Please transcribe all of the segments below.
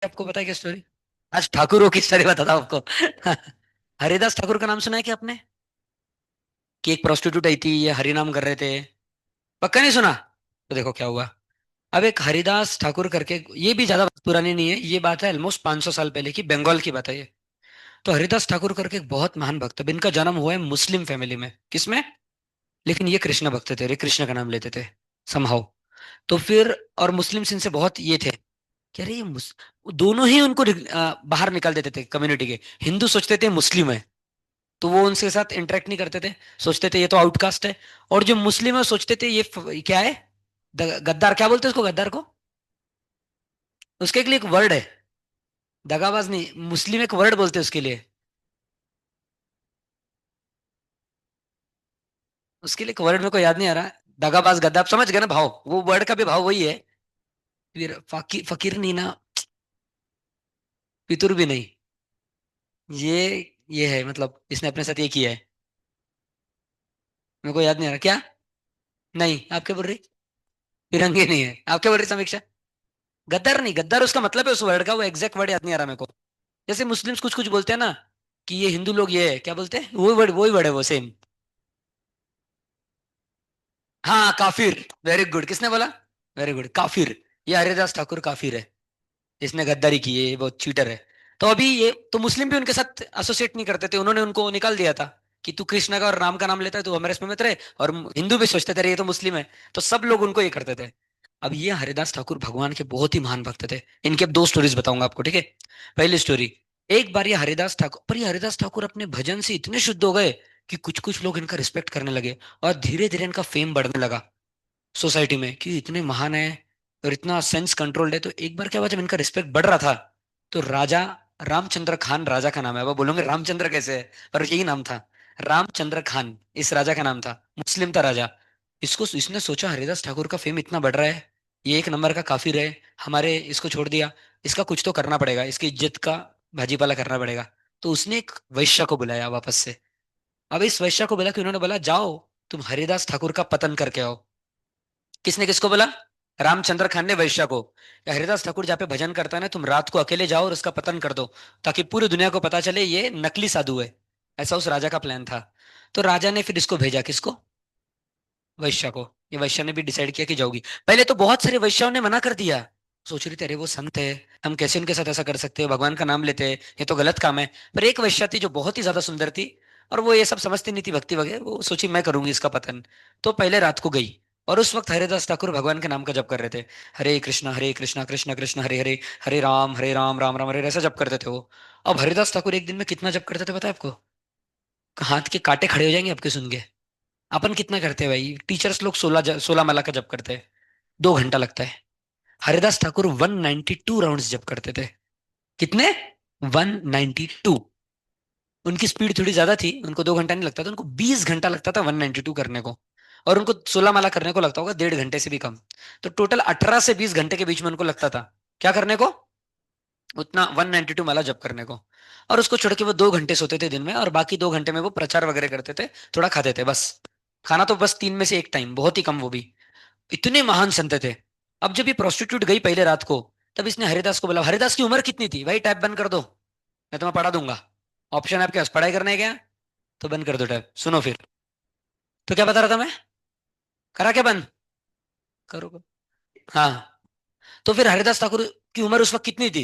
आपको पता है क्या स्टोरी? आज ठाकुर हो की स्टोरी बताता हूँ आपको। हरिदास ठाकुर का नाम सुना है क्या आपने? कि एक प्रोस्टिट्यूट आई थी, ये हरि नाम कर रहे थे। पक्का नहीं सुना? तो देखो क्या हुआ। अब एक हरिदास ठाकुर करके, ये भी ज्यादा पुरानी नहीं है, ये बात है ऑलमोस्ट 500 साल पहले की, बंगाल की बात है ये। तो हरिदास ठाकुर करके एक बहुत महान भक्त, अब इनका जन्म हुआ है मुस्लिम फैमिली में। किसमें? लेकिन ये कृष्ण भक्त थे, रे कृष्ण का नाम लेते थे समहाउ। तो फिर, और मुस्लिम्स इनसे बहुत ये थे कि अरे दोनों ही उनको बाहर निकाल देते थे कम्युनिटी के। हिंदू सोचते थे मुस्लिम है, तो वो उनके साथ इंटरेक्ट नहीं करते थे, सोचते थे ये तो आउटकास्ट है। और जो मुस्लिम है सोचते थे ये क्या है, गद्दार, क्या बोलते हैं उसको, गद्दार को? उसके लिए एक वर्ड है, दगाबाज नहीं, मुस्लिम एक वर्ड बोलते हैं उसके लिए। उसके लिए एक वर्ड मेरे को याद नहीं आ रहा। दगाबाज, गद्दार, आप समझ गए ना भाव, वो वर्ड का भी भाव वही है। फिर फकीर, फकीर नहीं ना, पितुर भी नहीं। ये है, मतलब इसने अपने साथ ये किया है। मेरे को याद नहीं आ रहा क्या। नहीं, आप क्या बोल रही? फिरंगी नहीं है, आप क्या बोल रही समीक्षा? गद्दार नहीं, गद्दार उसका मतलब है उस वर्ड का, वो एग्जैक्ट वर्ड याद नहीं आ रहा मेरे को। जैसे मुस्लिम्स कुछ कुछ बोलते हैं ना, कि ये हिंदू लोग ये है, क्या बोलते हैं, वही वर्ड है वो सेम। हाँ, काफिर। वेरी गुड, किसने बोला? वेरी गुड, काफिर। ये हरिदास ठाकुर काफिर है, इसने गद्दारी की है, ये बहुत चीटर है। तो अभी ये तो मुस्लिम भी उनके साथ एसोसिएट नहीं करते थे, उन्होंने उनको निकाल दिया था कि तू कृष्णा का और राम का नाम लेता है, तू हमारे इसमें मत रहे। और हिंदू भी सोचते थे अरे ये तो मुस्लिम है, तो सब लोग उनको ये करते थे। अब ये हरिदास ठाकुर भगवान के बहुत ही महान भक्त थे। इनके अब दो स्टोरीज बताऊंगा आपको, ठीक है? पहली स्टोरी, एक बार ये हरिदास ठाकुर, पर ये हरिदास ठाकुर अपने भजन से इतने शुद्ध हो गए कि कुछ कुछ लोग इनका रिस्पेक्ट करने लगे, और धीरे धीरे इनका फेम बढ़ने लगा सोसाइटी में कि इतने महान है और इतना सेंस कंट्रोल्ड है। तो एक बार क्या हुआ, जब इनका रिस्पेक्ट बढ़ रहा था, तो राजा रामचंद्र खान, राजा का नाम है, अब आप बोलोगे रामचंद्र कैसे है, पर यही नाम था, रामचंद्र खान इस राजा का नाम था, मुस्लिम था राजा। इसने सोचा हरिदास ठाकुर का फेम इतना बढ़ रहा है, ये एक नंबर का काफिर है, हमारे इसको छोड़ दिया, इसका कुछ तो करना पड़ेगा, इसकी इज्जत का भाजीपाला करना पड़ेगा। तो उसने एक वैश्य को बुलाया वापस से। अब इस वैश्य को बोला कि, उन्होंने बोला जाओ तुम हरिदास ठाकुर का पतन करके आओ। किसने किसको बोला? रामचंद्र खान ने वैश्य को, कि हरिदास ठाकुर जहाँ पे भजन करता है ना, तुम रात को अकेले जाओ और उसका पतन कर दो, ताकि पूरी दुनिया को पता चले ये नकली साधु है। ऐसा उस राजा का प्लान था। तो राजा ने फिर इसको भेजा, किसको? वैश्य को। ये वैश्य ने भी डिसाइड किया कि जाओगी। पहले तो बहुत सारे वैश्याओं ने मना कर दिया, सोच रही थी अरे वो संत है, हम कैसे उनके साथ ऐसा कर सकते हैं, भगवान का नाम लेते हैं, ये तो गलत काम है। पर एक वैश्या थी जो बहुत ही ज्यादा सुंदर थी, और वो ये सब समझती नहीं थी भक्ति वगैरह, वो सोची मैं करूंगी इसका पतन। तो पहले रात को गई, और उस वक्त हरिदास ठाकुर भगवान के नाम का जप कर रहे थे। हरे कृष्णा कृष्ण कृष्ण हरे हरे, हरे राम राम राम हरे, ऐसा जप करते थे वो। अब हरिदास ठाकुर एक दिन में कितना जप करते थे पता है आपको? हाथ के कांटे खड़े हो जाएंगे आपके सुन के। अपन कितना करते हैं भाई, टीचर्स लोग 16 माला का जप करते हैं, 2 घंटा लगता है। हरिदास ठाकुर 192 राउंड्स जप करते थे। कितने? 192। उनकी स्पीड थोड़ी ज्यादा थी, उनको 2 घंटा नहीं लगता था, उनको 20 घंटा लगता था 192 करने को। और उनको 16 माला करने को लगता होगा 1.5 घंटे से भी कम। तो टोटल 18 से 20 घंटे के बीच में उनको लगता था, क्या करने को? उतना 192 माला जप करने को। और उसको छोड़ के वो 2 घंटे सोते थे दिन में, और बाकी 2 घंटे में वो प्रचार वगैरह करते थे, थोड़ा खाते थे बस। खाना तो बस 3 में से 1 टाइम, बहुत ही कम वो भी। इतने महान संत थे। अब जब ये प्रोस्टिट्यूट गई पहले रात को, तब इसने हरिदास को बोला, हरिदास की उम्र कितनी थी भाई, टैप बंद कर दो, मैं तुम्हें पढ़ा दूंगा। ऑप्शन है आपके पास, पढ़ाई करने है क्या? तो बंद कर दो टैप, सुनो फिर। तो क्या बता रहा था मैं? करा क्या बंद? करो करो। हाँ। तो फिर हरिदास ठाकुर की उम्र उस वक्त कितनी थी?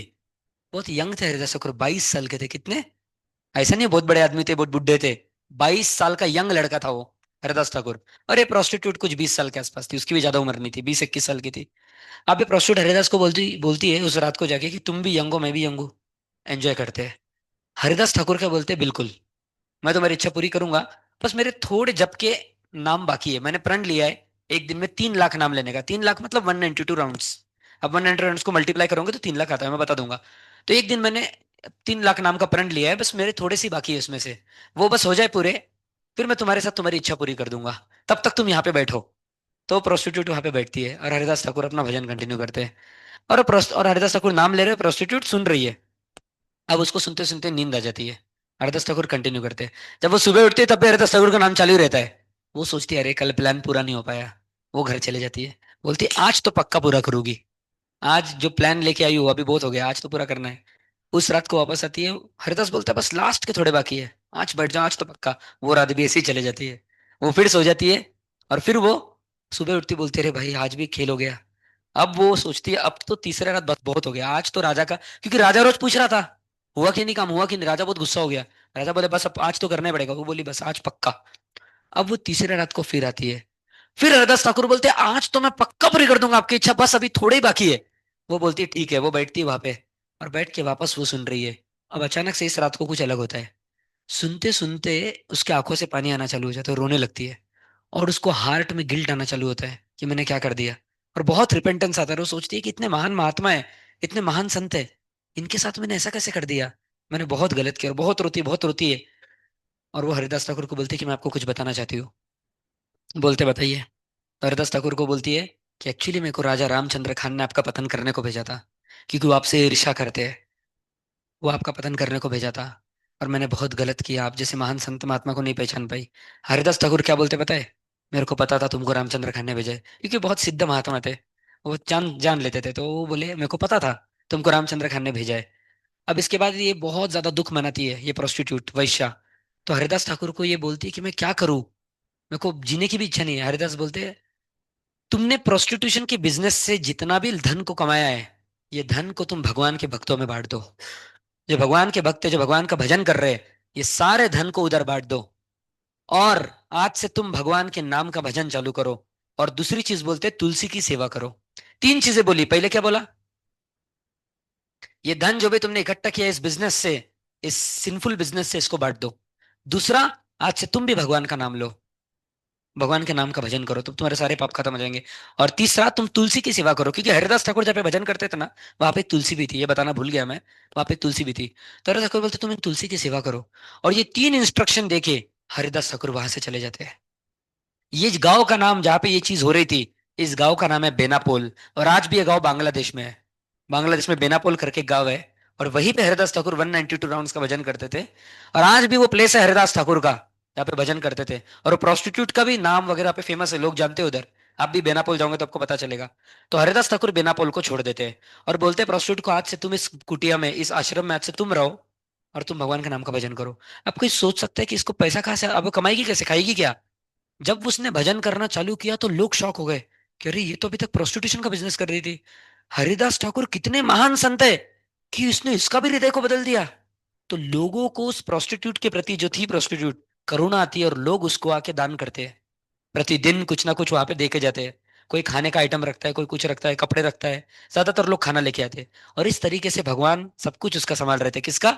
बहुत यंग थे हरिदास ठाकुर, 22 साल के थे। कितने? ऐसा नहीं बहुत बड़े आदमी थे, बहुत बुढ़े थे। 22 साल का यंग लड़का था वो, हरिदास ठाकुर। और ये प्रोस्टिट्यूट कुछ 20 साल के आसपास थी, उसकी भी ज्यादा उम्र नहीं थी, 20-21 साल की थी। अब ये प्रोस्टिट्यूट हरिदास को बोलती बोलती है उस रात को जाके कि तुम भी यंग हो, मैं भी यंग हूँ, एंजॉय करते हैं। हरिदास ठाकुर क्या बोलते हैं, बिल्कुल, मैं तुम्हारी इच्छा पूरी करूंगा, बस मेरे थोड़े जप के नाम बाकी है, मैंने प्रण लिया है एक दिन में 3 लाख नाम लेने का। 3 लाख मतलब 192 राउंड्स। अब 192 राउंड्स को मल्टीप्लाई करोगे तो 3 लाख आता है, मैं बता दूंगा। तो एक दिन मैंने 3 लाख नाम का प्रण लिया है, बस मेरे थोड़े सी बाकी है उसमें से, वो बस हो जाए पूरे, फिर मैं तुम्हारे साथ तुम्हारी इच्छा पूरी कर दूंगा, तब तक तुम यहाँ पे बैठो। तो प्रोस्टिट्यूट वहां पे बैठती है, और हरिदास ठाकुर अपना भजन कंटिन्यू करते हैं। और हरिदास ठाकुर नाम ले रहे, प्रोस्टिट्यूट सुन रही है। अब उसको सुनते सुनते नींद आ जाती है। हरदास ठाकुर कंटिन्यू करते हैं। जब वो सुबह उठती है तब भी हरदास ठाकुर का नाम चालू ही रहता है। वो सोचती है अरे कल प्लान पूरा नहीं हो पाया, वो घर चले जाती है, बोलती है आज तो पक्का पूरा करूंगी। आज जो प्लान लेके आई हूँ अभी बहुत हो गया, आज तो पूरा करना है। उस रात को वापस आती है। हरिदास बोलता है बस लास्ट के थोड़े बाकी है, आज बैठ जाओ, आज तो पक्का। वो रात भी ऐसे ही चले जाती है। वो फिर सो जाती है। और फिर वो सुबह उठती बोलती है, अरे भाई आज भी खेल हो गया। अब वो सोचती है अब तो तीसरे रात बस बहुत हो गया, आज तो राजा का, क्योंकि राजा रोज पूछ रहा था हुआ कि नहीं, काम हुआ कि नहीं, राजा बहुत गुस्सा हो गया। राजा बोले बस अब आज तो करना ही पड़ेगा, वो बोली बस आज पक्का। अब वो तीसरे रात को फिर आती है। फिर हरदास ठाकुर बोलते हैं आज तो मैं पक्का पूरी कर दूंगा आपकी इच्छा, बस अभी थोड़ी ही बाकी है। वो बोलती है ठीक है, वो बैठती है वहां पे। और बैठ के वापस वो सुन रही है। अब अचानक से इस रात को कुछ अलग होता है। सुनते सुनते उसके आंखों से पानी आना चालू हो जाता है, रोने लगती है। और उसको हार्ट में गिल्ट आना चालू होता है कि मैंने क्या कर दिया। और बहुत रिपेंटेंस आता है, वो सोचती है कि इतने महान महात्मा है, इतने महान संत है, इनके साथ मैंने ऐसा कैसे कर दिया। मैंने बहुत गलत किया, और बहुत रोती है। और वो हरिदास ठाकुर को बोलती है कि मैं आपको कुछ बताना चाहती हूँ। बोलते बताइए। तो हरिदास ठाकुर को बोलती है कि एक्चुअली मेरे को राजा रामचंद्र खान ने आपका पतन करने को भेजा था, क्योंकि वो आपसे ईर्ष्या करते हैं। वो आपका पतन करने को भेजा था। और मैंने बहुत गलत किया, आप जैसे महान संत महात्मा को नहीं पहचान पाई। हरिदास ठाकुर क्या बोलते पता है? मेरे को पता था तुमको रामचंद्र खान ने भेजा है, क्योंकि बहुत सिद्ध महात्मा थे। वो जान जान लेते थे, तो वो बोले मेरे को पता था तुमको रामचंद्र खान ने भेजा है। अब इसके बाद ये बहुत ज्यादा दुख मनाती है, ये प्रोस्टिट्यूट वैश्या। तो हरिदास ठाकुर को ये बोलती है कि मैं क्या करूं, मेरे को जीने की भी इच्छा नहीं है। हरिदास बोलते हैं तुमने प्रोस्टिट्यूशन के बिजनेस से जितना भी धन को कमाया है, ये धन को तुम भगवान के भक्तों में बांट दो। जो भगवान के भक्त है, जो भगवान का भजन कर रहे हैं, ये सारे धन को उधर बांट दो। और आज से तुम भगवान के नाम का भजन चालू करो। और दूसरी चीज बोलते तुलसी की सेवा करो। तीन चीजें बोली। पहले क्या बोला? ये धन जो भी तुमने इकट्ठा किया इस बिजनेस से, इस सिंफुल बिजनेस से, इसको बांट दो। दूसरा, आज से तुम भी भगवान का नाम लो, भगवान के नाम का भजन करो, तो तुम्हारे सारे पाप खत्म हो जाएंगे। और तीसरा, तुम तुलसी की सेवा करो, क्योंकि हरिदास ठाकुर जब पे भजन करते थे ना, वहां पे एक तुलसी भी थी, ये बताना भूल गया मैं। वहां पे एक तुलसी भी थी। तो हरिदास ठाकुर बोलते तुम इन तुलसी की सेवा करो। और ये तीन इंस्ट्रक्शन देके हरिदास ठाकुर वहां से चले जाते हैं। ये गांव का नाम जहाँ पे ये चीज हो रही थी, इस गांव का नाम है बेनापोल। और आज भी ये गांव बांग्लादेश में है। बांग्लादेश में बेनापोल करके एक गांव है। और वहीं पे हरिदास ठाकुर 192 राउंड्स का भजन करते थे। और आज भी वो प्लेस है हरिदास ठाकुर का, जहाँ पे भजन करते थे। और वो प्रोस्टिट्यूट का भी नाम वगैरह पे फेमस है, लोग जानते हैं उधर। आप भी बेनापोल जाओगे तो आपको पता चलेगा। तो हरिदास ठाकुर बेनापोल को छोड़ देते हैं। और बोलते हैं प्रोस्टिट्यूट को आज से तुम इस कुटिया में, इस आश्रम में आज से तुम रहो। और तुम भगवान के नाम का भजन करो। अब कोई सोच सकता है कि इसको पैसा कहाँ से, अब वो कमाएगी कैसे, खाएगी क्या? जब उसने भजन करना चालू किया तो लोग शॉक हो गए कि अरे ये तो अभी तक प्रोस्टिट्यूशन का बिजनेस कर रही थी। हरिदास ठाकुर कितने महान संत है कि इसने इसका भी हृदय को बदल दिया। तो लोगों को उस प्रोस्टिट्यूट के प्रति, जो थी प्रोस्टिट्यूट, करुणा आती है, और लोग उसको आके दान करते हैं। प्रतिदिन कुछ ना कुछ वहां पे देके जाते हैं। कोई खाने का आइटम रखता है, कोई कुछ रखता है, कपड़े रखता है। ज्यादातर लोग खाना लेके आते हैं। और इस तरीके से भगवान सब कुछ उसका संभाल रहे थे। किसका?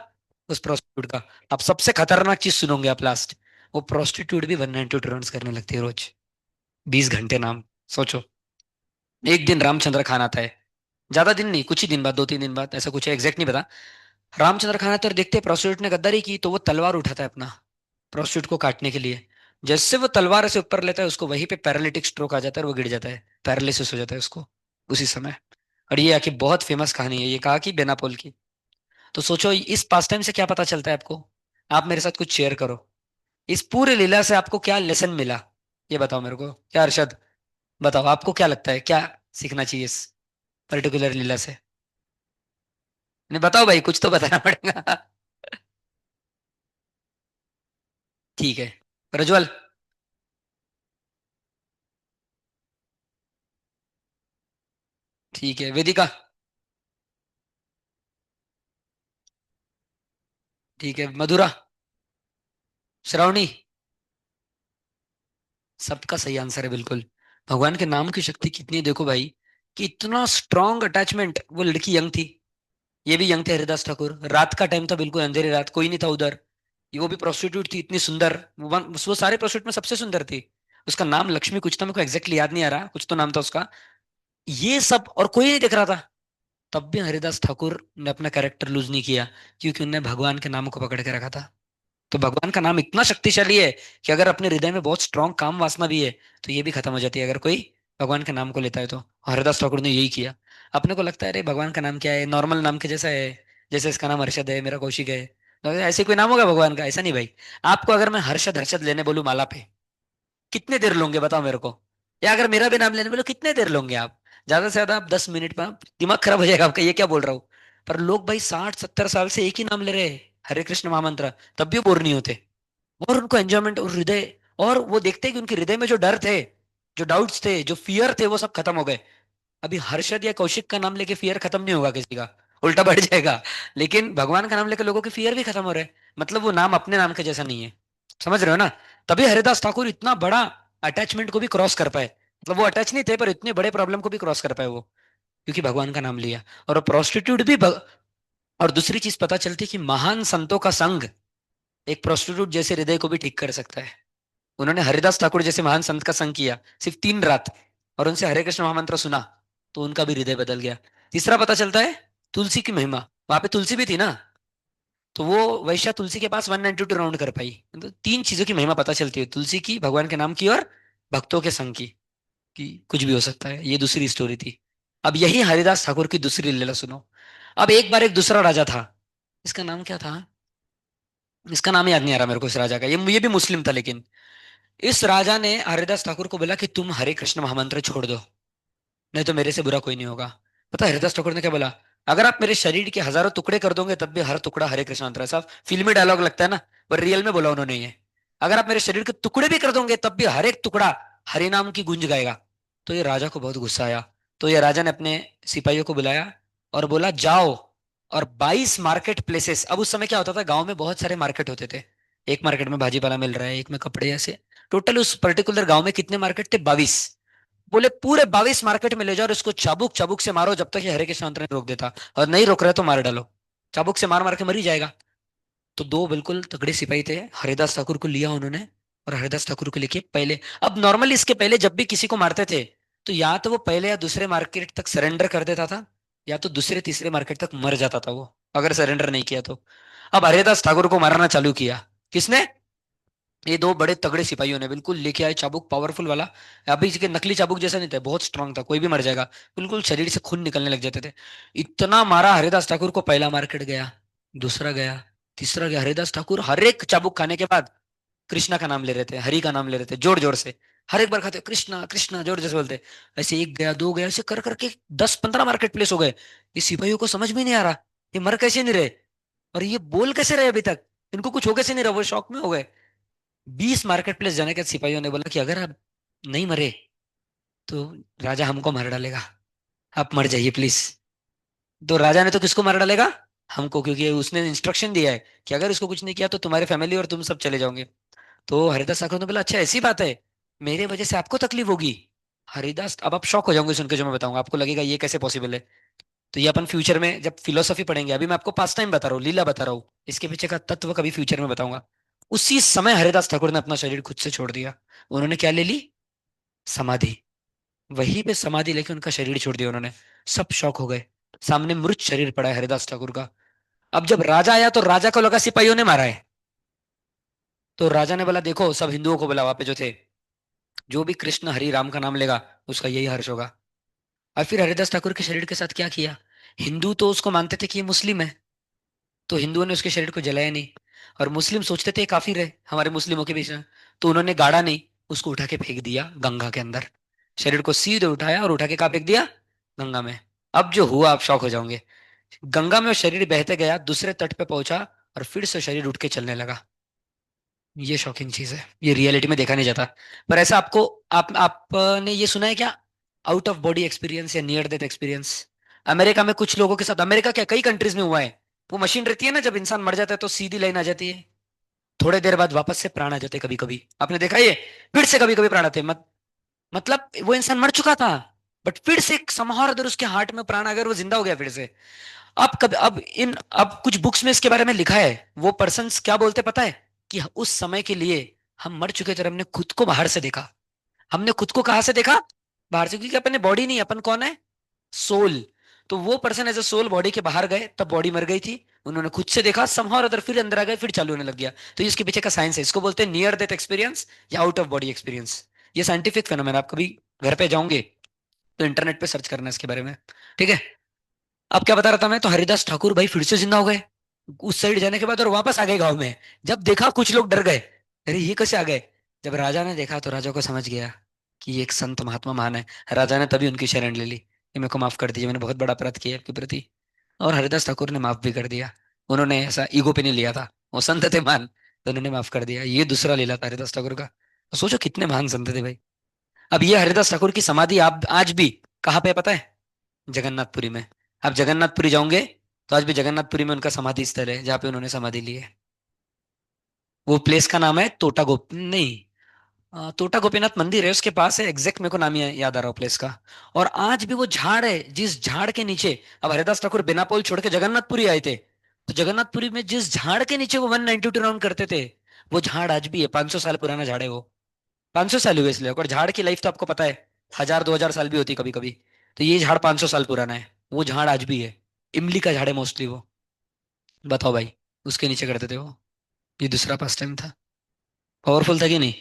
उस प्रोस्टिट्यूट का। अब सबसे खतरनाक चीज सुनोगे आप लास्ट। वो प्रोस्टिट्यूट भी 192 रन करने लगती है रोज, 20 घंटे नाम। सोचो। एक दिन रामचंद्र खान आता है, ज्यादा दिन नहीं, कुछ ही दिन बाद, 2-3 दिन बाद, ऐसा कुछ है, एग्जैक्ट नहीं पता। रामचंद्र खान आता है और देखते हैं प्रोस्टिट्यूट ने गद्दारी की, तो वो तलवार उठाता है अपना, प्रोस्टिट्यूट को काटने के लिए। जैसे वो तलवार से ऊपर लेता है, उसको वहीं पे पैरालिटिक स्ट्रोक आ जाता है और वो गिर जाता है, पैरालिसिस हो जाता है उसको उसी समय। और ये आखिर बहुत फेमस कहानी है, ये कहा कि बेनापोल की। तो सोचो इस पास टाइम से क्या पता चलता है आपको। आप मेरे साथ कुछ शेयर करो। इस पूरे लीला से आपको क्या लेसन मिला? ये बताओ मेरे को, क्या अरशद, बताओ आपको क्या लगता है, क्या सीखना चाहिए इस पर्टिकुलर लीला से? नहीं बताओ भाई, कुछ तो बताना पड़ेगा। ठीक है। प्रज्वल। ठीक है। वेदिका। ठीक है। मधुरा। श्रावणी। सबका सही आंसर है बिल्कुल। भगवान के नाम की शक्ति कितनी है देखो भाई, कि इतना स्ट्रांग अटैचमेंट। वो लड़की यंग थी, ये भी यंग थे, हरिदास ठाकुर। रात का टाइम था, बिल्कुल अंधेरी रात, कोई नहीं था उधर। ये वो भी प्रोस्टिट्यूट थी, इतनी सुंदर। वो सारे प्रोस्टिट्यूट में सबसे सुंदर थी। उसका नाम लक्ष्मी कुछ था, मेरे को एग्जैक्टली याद नहीं आ रहा, कुछ तो नाम था उसका। ये सब और कोई नहीं दिख रहा था। तब भी हरिदास ठाकुर ने अपना कैरेक्टर लूज नहीं किया, क्योंकि उन्होंने भगवान के नाम को पकड़ के रखा था। तो भगवान का नाम इतना शक्तिशाली है कि अगर अपने हृदय में बहुत स्ट्रांग काम वासना भी है, तो ये भी खत्म हो जाती है अगर कोई भगवान के नाम को लेता है तो। हरिदास ठाकुर ने यही किया। अपने को लगता है अरे भगवान का नाम क्या है, नॉर्मल नाम के जैसा है। जैसे इसका नाम हर्षद है, मेरा कौशिक है, तो ऐसे कोई नाम होगा भगवान का? ऐसा नहीं भाई। आपको अगर मैं हर्षद हर्षद लेने बोलूं माला पे, कितने देर लोगे बताओ मेरे को? या अगर मेरा भी नाम लेने बोलो, कितने देर लोगे आप? ज्यादा से ज्यादा आप 10 मिनट में दिमाग खराब हो जाएगा आपका, ये क्या बोल रहा हूँ। पर लोग भाई 60-70 साल से एक ही नाम ले रहे हैं, हरे कृष्ण महामंत्र, तब भी बोर नहीं होते। और उनको एंजॉयमेंट और हृदय, और वो देखते हैं कि उनके हृदय में जो डर थे, जो डाउट्स थे, जो फियर थे, वो सब खत्म हो गए। अभी हर्षद या कौशिक का नाम लेके फियर खत्म नहीं होगा किसी का, उल्टा बढ़ जाएगा। लेकिन भगवान का नाम लेकर लोगों के फियर भी खत्म हो रहे हैं, मतलब वो नाम अपने नाम के जैसा नहीं है। समझ रहे हो ना। तभी हरिदास ठाकुर इतना बड़ा अटैचमेंट को भी क्रॉस कर पाए, मतलब वो अटैच नहीं थे पर इतने बड़े प्रॉब्लम को भी क्रॉस कर पाए वो, क्योंकि भगवान का नाम लिया। और प्रोस्टिट्यूट भी और दूसरी चीज पता चलती है कि महान संतों का संग एक प्रोस्टिट्यूट जैसे हृदय को भी ठीक कर सकता है। उन्होंने हरिदास ठाकुर जैसे महान संत का संग किया सिर्फ 3 रात, और उनसे हरे कृष्ण महामंत्र सुना, तो उनका भी हृदय बदल गया। तीसरा पता चलता है तुलसी की महिमा, वहां पे तुलसी भी थी ना, तो वो वैश्या तुलसी के पास 192 राउंड कर पाई। तो 3 चीजों की महिमा पता चलती है, तुलसी की, भगवान के नाम की, और भक्तों के संग की, कि कुछ भी हो सकता है। ये दूसरी स्टोरी थी। अब यही हरिदास ठाकुर की दूसरी लीला सुनो। अब एक बार एक दूसरा राजा था, इसका नाम क्या था, इसका नाम याद नहीं आ रहा मेरे को इस राजा का, ये भी मुस्लिम था। लेकिन इस राजा ने हरिदास ठाकुर को बोला कि तुम हरे कृष्ण महामंत्र छोड़ दो, नहीं तो मेरे से बुरा कोई नहीं होगा। पता है हरिदास ठाकुर ने क्या बोला, अगर आप मेरे शरीर के हजारों टुकड़े कर दोगे तब भी हर टुकड़ा हरे कृष्ण मंत्र है। साहब फिल्मी डायलॉग लगता है ना, पर रियल में बोला उन्होंने ये। अगर आप मेरे शरीर के टुकड़े भी कर दोगे तब भी हर एक टुकड़ा हरि नाम की गूंज गाएगा। तो ये राजा को बहुत गुस्सा आया। तो ये राजा ने अपने सिपाहियों को बुलाया और बोला जाओ, और 22 मार्केट प्लेसेस, अब उस समय क्या होता था, गांव में बहुत सारे मार्केट होते थे। एक मार्केट में भाजी पाला मिल रहा है, एक में कपड़े, ऐसे टोटल उस पर्टिकुलर गांव में कितने मार्केट थे, 22। बोले पूरे 22 मार्केट में ले जाओ और इसको चाबुक चाबुक से मारो जब तक ये हरे कृष्ण मंत्र नहीं रोक देता, और नहीं रोक रहे तो मार डालो। चाबुक से मार मार के मर ही जाएगा। तो दो बिल्कुल तगड़े सिपाही थे, हरिदास ठाकुर को लिया उन्होंने, और हरिदास ठाकुर को लेके पहले, अब नॉर्मली इसके पहले जब भी किसी को मारते थे, तो या तो वो पहले या दूसरे मार्केट तक सरेंडर कर देता था, या तो दूसरे तीसरे मार्केट तक मर जाता था वो, अगर सरेंडर नहीं किया तो। अब हरिदास ठाकुर को मारना चालू किया, किसने, ये दो बड़े तगड़े सिपाहियों ने बिल्कुल लेके आए चाबुक, पावरफुल वाला। अभी इसके नकली चाबुक जैसा नहीं था, बहुत स्ट्रांग था, कोई भी मर जाएगा। बिल्कुल शरीर से खून निकलने लग जाते थे। इतना मारा हरिदास ठाकुर को, पहला मार्केट गया, दूसरा गया, तीसरा गया। हरिदास ठाकुर हर एक चाबुक खाने के बाद कृष्णा का नाम ले रहे थे, हरि का नाम ले रहे थे जोर जोर से। हर एक बार खाते कृष्णा कृष्णा जोर जोर से बोलते। ऐसे एक गया, दो गया, ऐसे कर करके 10-15 मार्केट प्लेस हो गए। ये सिपाहियों को समझ में नहीं आ रहा, ये मर कैसे नहीं रहे, और ये बोल कैसे रहे अभी तक, इनको कुछ हो कैसे नहीं रहा, वो शौक में हो गए। 20 मार्केट प्लेस जाने के बाद सिपाहियों ने बोला कि अगर आप नहीं मरे तो राजा हमको मार डालेगा, आप मर जाइए प्लीज। तो राजा ने तो किसको मार डालेगा, हमको, क्योंकि उसने इंस्ट्रक्शन दिया है कि अगर इसको कुछ नहीं किया तो तुम्हारे फैमिली और तुम सब चले जाओगे। तो हरिदास ठाकुर ने बोला अच्छा ऐसी बात है, मेरे वजह से आपको तकलीफ होगी। हरिदास, अब आप शॉक हो जाओगे सुन के जो मैं बताऊंगा, आपको लगेगा ये कैसे पॉसिबल है। तो ये अपन फ्यूचर में जब फिलोसफी पढ़ेंगे, अभी मैं आपको पास टाइम बता रहा हूँ, लीला बता रहा हूँ, इसके पीछे का तत्व कभी फ्यूचर में बताऊंगा। उसी समय हरिदास ठाकुर ने अपना शरीर खुद से छोड़ दिया। उन्होंने क्या ले ली, समाधि। वहीं पे समाधि लेके उनका शरीर छोड़ दिया उन्होंने। सब शौक हो गए, सामने मृत शरीर पड़ा है हरिदास ठाकुर का। अब जब राजा आया तो राजा को लगा सिपाहियों ने मारा है। तो राजा ने बोला देखो सब हिंदुओं को बोला वहां पे जो थे, जो भी कृष्ण हरि राम का नाम लेगा उसका यही हर्ष होगा। और फिर हरिदास ठाकुर के शरीर के साथ क्या किया, हिंदू तो उसको मानते थे कि ये मुस्लिम है, तो हिंदुओं ने उसके शरीर को जलाया नहीं। और मुस्लिम सोचते थे ये काफिर है हमारे मुस्लिमों के बीच में, तो उन्होंने गाड़ा नहीं, उसको उठा के फेंक दिया गंगा के अंदर। शरीर को सीधे उठाया और उठा के कहाँ फेंक दिया, गंगा में। अब जो हुआ आप शौक हो जाओगे, गंगा में वो शरीर बहते गया, दूसरे तट पे पहुंचा, और फिर से शरीर उठ के चलने लगा। ये शॉकिंग चीज है, ये रियलिटी में देखा नहीं जाता। पर ऐसा आपको, आपने ये सुना है क्या, आउट ऑफ बॉडी एक्सपीरियंस या नियर डेथ एक्सपीरियंस। अमेरिका में कुछ लोगों के साथ, अमेरिका क्या कई कंट्रीज में हुआ है, वो मशीन रहती है ना, जब इंसान मर जाता है तो सीधी लाइन आ जाती है, थोड़े देर बाद वापस से प्राण आ जाते कभी कभी, आपने देखा ये, फिर से कभी कभी प्राण आते मतलब वो इंसान मर चुका था, बट फिर से समहार अगर उसके हार्ट में प्राण आ गया और वो जिंदा हो गया फिर से। अब कुछ बुक्स में इसके बारे में लिखा है, वो पर्सन्स क्या बोलते पता है, कि उस समय के लिए हम मर चुके थे और हमने खुद को बाहर से देखा। हमने खुद को कहां से देखा, बाहर से, क्योंकि अपने बॉडी नहीं, अपन कौन है, सोल। तो वो person as a soul body के बाहर गए, तब बॉडी मर गई थी, उन्होंने खुद से देखा समहाउ और अदर, फिर अंदर आ गए, फिर चालू होने लग गया। तो ये इसके पीछे का साइंस है, इसको बोलते हैं नियर डेथ एक्सपीरियंस या आउट ऑफ बॉडी एक्सपीरियंस। ये साइंटिफिक फेनोमेना, आप कभी घर पे जाओगे तो इंटरनेट पे सर्च करना इसके बारे में, ठीक है। अब क्या बता रहा था मैं, तो हरिदास ठाकुर भाई फिर से जिंदा हो गए उस साइड जाने के बाद, और वापस आ गए गांव में। जब देखा कुछ लोग डर गए, अरे ये कैसे आ गए। जब राजा ने देखा तो राजा को समझ गया कि ये एक संत महात्मा महान है, राजा ने तभी उनकी शरण ले ली। कि मेरे को माफ कर दीजिए, मैंने बहुत बड़ा अपराध किया आपके प्रति। और हरिदास ठाकुर ने माफ भी कर दिया। उन्होंने ऐसा ईगो पे नहीं लिया था, वो संत थे महान, तो उन्होंने माफ कर दिया। ये दूसरा लीला था हरिदास ठाकुर का। तो सोचो कितने महान संत थे भाई। अब ये हरिदास ठाकुर की समाधि आप आज भी कहाँ पे है पता है? जगन्नाथपुरी में। आप जगन्नाथपुरी जाओगे तो आज भी जगन्नाथपुरी में उनका समाधि स्थल है जहाँ पे उन्होंने समाधि ली है। वो प्लेस का नाम है तोटा गोप नहीं, तोटा गोपीनाथ मंदिर है उसके पास है, एग्जैक्ट मेरे को नाम याद आ रहा हो प्लेस का। और आज भी वो झाड़ है जिस झाड़ के नीचे, अब हरिदास ठाकुर बिना पोल छोड़ के जगन्नाथपुरी आए थे, तो जगन्नाथपुरी में जिस झाड़ के नीचे वो 192 राउंड करते थे, वो झाड़ आज भी है। 500 साल पुराना झाड़ है वो। 500 साल हुए इसलिए, और झाड़ की लाइफ तो आपको पता है 1000 2000 साल भी होती कभी कभी। तो ये झाड़ 500 साल पुराना है, वो झाड़ आज भी है। इमली का झाड़ है मोस्टली वो। बताओ भाई, उसके नीचे करते थे वो। ये दूसरा पास टाइम था। पावरफुल था कि नहीं?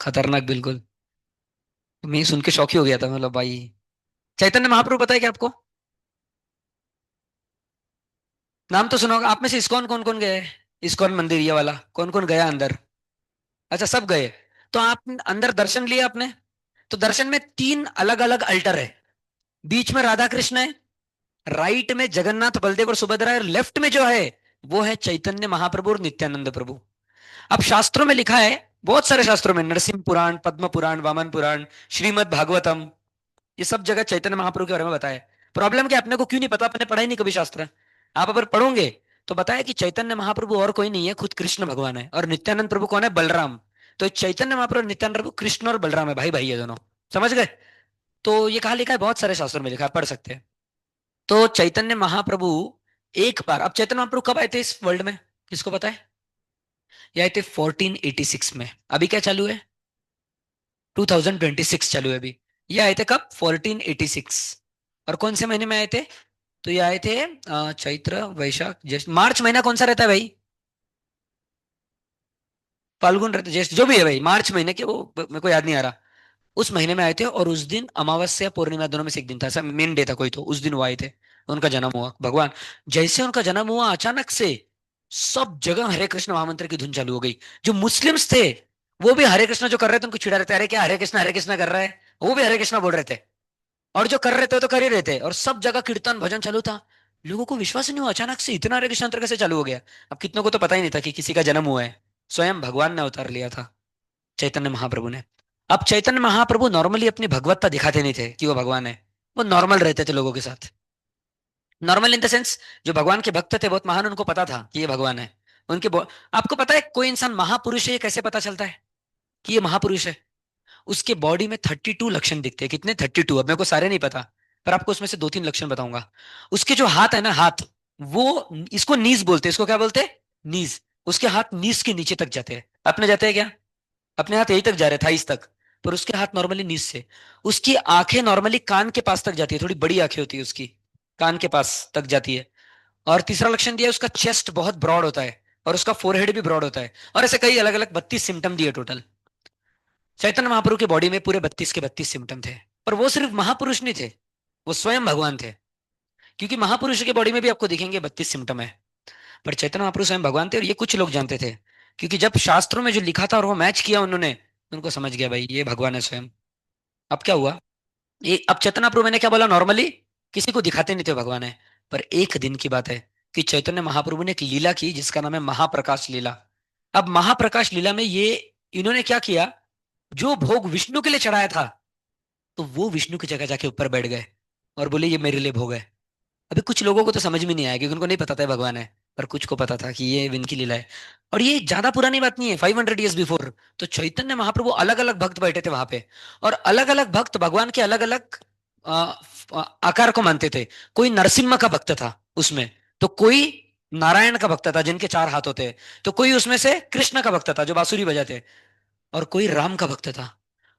खतरनाक बिल्कुल। मैं सुन के शौक ही हो गया था, मतलब भाई। चैतन्य महाप्रभु पता है क्या आपको? नाम तो सुना होगा। आप में से इस्कॉन कौन कौन गए? इस्कॉन मंदिर ये वाला कौन कौन गया अंदर? अच्छा, सब गए। तो आप अंदर दर्शन लिया आपने? तो दर्शन में तीन अलग अलग अल्टर है। बीच में राधा कृष्ण है, राइट में जगन्नाथ बलदेव और सुभद्रा है, और लेफ्ट में जो है वो है चैतन्य महाप्रभु और नित्यानंद प्रभु। अब शास्त्रों में लिखा है, बहुत सारे शास्त्रों में, नरसिंह पुराण, पद्म पुराण, वामन पुराण, श्रीमद् भागवतम, ये सब जगह चैतन्य महाप्रभु के बारे में बताया। प्रॉब्लम क्या, अपने को क्यों नहीं पता? अपने पढ़ा ही नहीं कभी शास्त्र। आप अगर पढ़ोगे तो बताया कि चैतन्य महाप्रभु और कोई नहीं है, खुद कृष्ण भगवान है। और नित्यानंद प्रभु कौन है? बलराम। तो चैतन्य महाप्रभु और नित्यानंद प्रभु कृष्ण और बलराम है, भाई भाई है दोनों। समझ गए? तो ये कहा लिखा है, बहुत सारे शास्त्रों में लिखा है, पढ़ सकते हैं। तो चैतन्य महाप्रभु एक बार, अब चैतन्य महाप्रभु कब आए थे इस वर्ल्ड में, किसको पता है? ये आए थे 1486 में। अभी क्या चालू है? 2026 चालू है अभी। ये आए थे कब? 1486। और कौन से महीने में आए थे? तो ये आए थे चैत्र वैशाख ज्येष्ठ, मार्च महीना कौन सा रहता है भाई? फाल्गुन रहता है, ज्येष्ठ जो भी है भाई, मार्च महीने के वो मेरे को याद नहीं आ रहा। उस महीने में आए थे, और उस दिन अमावस्या पूर्णिमा दोनों में से एक दिन था, ऐसा मेन डे था कोई, तो उस दिन वो आए थे। उनका जन्म हुआ भगवान। जैसे उनका जन्म हुआ, अचानक से सब जगह हरे कृष्ण महामंत्र की धुन चालू हो गई। जो मुस्लिम्स थे वो भी हरे कृष्ण जो कर रहे थे उनको चिढ़ा रहे थे, अरे क्या हरे कृष्ण कर रहा है, वो भी हरे कृष्ण बोल रहे थे। और जो कर रहे थे वो तो कर ही रहे थे, और सब जगह कीर्तन भजन चालू था। लोगों को विश्वास ही नहीं हुआ, अचानक से इतना हरे कृष्ण मंत्र कैसे चालू हो गया। अब कितनों को तो पता ही नहीं था कि किसी का जन्म हुआ है। स्वयं भगवान ने अवतार लिया था, चैतन्य महाप्रभु ने। अब चैतन्य महाप्रभु नॉर्मली अपनी भगवत्ता दिखाते नहीं थे कि वो भगवान है। वो नॉर्मल रहते थे लोगों के साथ। नॉर्मल इन द सेंस, जो भगवान के भक्त थे बहुत महान, उनको पता था कि ये भगवान है। आपको पता है कोई इंसान महापुरुष है ये कैसे पता चलता है कि ये महापुरुष है? उसके बॉडी में 32 लक्षण दिखते हैं। कितने? 32। अब मेरे को सारे नहीं पता, पर आपको उसमें से दो तीन लक्षण बताऊंगा। उसके जो हाथ है ना, हाथ, वो, इसको नीज बोलते हैं। इसको क्या बोलते हैं? नीज। उसके हाथ नीज के नीचे तक जाते हैं। अपने जाते हैं क्या? अपने हाथ यहीं तक जा रहे, थाइस तक। पर उसके हाथ नॉर्मली नीज से। उसकी आंखें नॉर्मली कान के पास तक जाती है, थोड़ी बड़ी आंखें होती है उसकी, कान के पास तक जाती है। और तीसरा लक्षण दिया है, उसका चेस्ट बहुत ब्रॉड होता है, और उसका फोरहेड भी ब्रॉड होता है। और ऐसे कई अलग अलग 32 सिम्टम दिए टोटल। चैतन्य महाप्रभु की बॉडी में पूरे 32 के 32 सिम्टम थे। पर वो सिर्फ महापुरुष नहीं थे, वो स्वयं भगवान थे। क्योंकि महापुरुष की बॉडी में भी आपको दिखेंगे 32 सिम्टम है, पर चैतन्य महाप्रभु स्वयं भगवान थे, और ये कुछ लोग जानते थे। क्योंकि जब शास्त्रों में जो लिखा था और वो मैच किया उन्होंने, उनको समझ गया भाई ये भगवान है स्वयं। अब क्या हुआ? अब चैतन्य महाप्रभु, मैंने क्या बोला, नॉर्मली किसी को दिखाते नहीं थे भगवान है। पर एक दिन की बात है कि चैतन्य महाप्रभु ने एक लीला की जिसका नाम है महाप्रकाश लीला। अब महाप्रकाश लीला में ये, इन्होंने क्या किया, जो भोग विष्णु के लिए चढ़ाया था, तो वो विष्णु की जगह जाके ऊपर बैठ गए और बोले ये मेरे लिए भोग है। अभी कुछ लोगों को तो समझ में नहीं आया, क्योंकि उनको नहीं पता था ये भगवान है। पर कुछ को पता था कि ये इनकी लीला है। और ये ज्यादा पुरानी बात नहीं है, 500 ईयर्स बिफोर। तो चैतन्य महाप्रभु, अलग अलग भक्त बैठे थे वहां पे, और अलग अलग भक्त भगवान के अलग अलग आकार को मानते थे। कोई नरसिम्हा का भक्त था उसमें, तो कोई नारायण का भक्त था जिनके 4 हाथ होते हैं, तो कोई उसमें से कृष्ण का भक्त था जो बांसुरी बजाते, और कोई राम का भक्त था।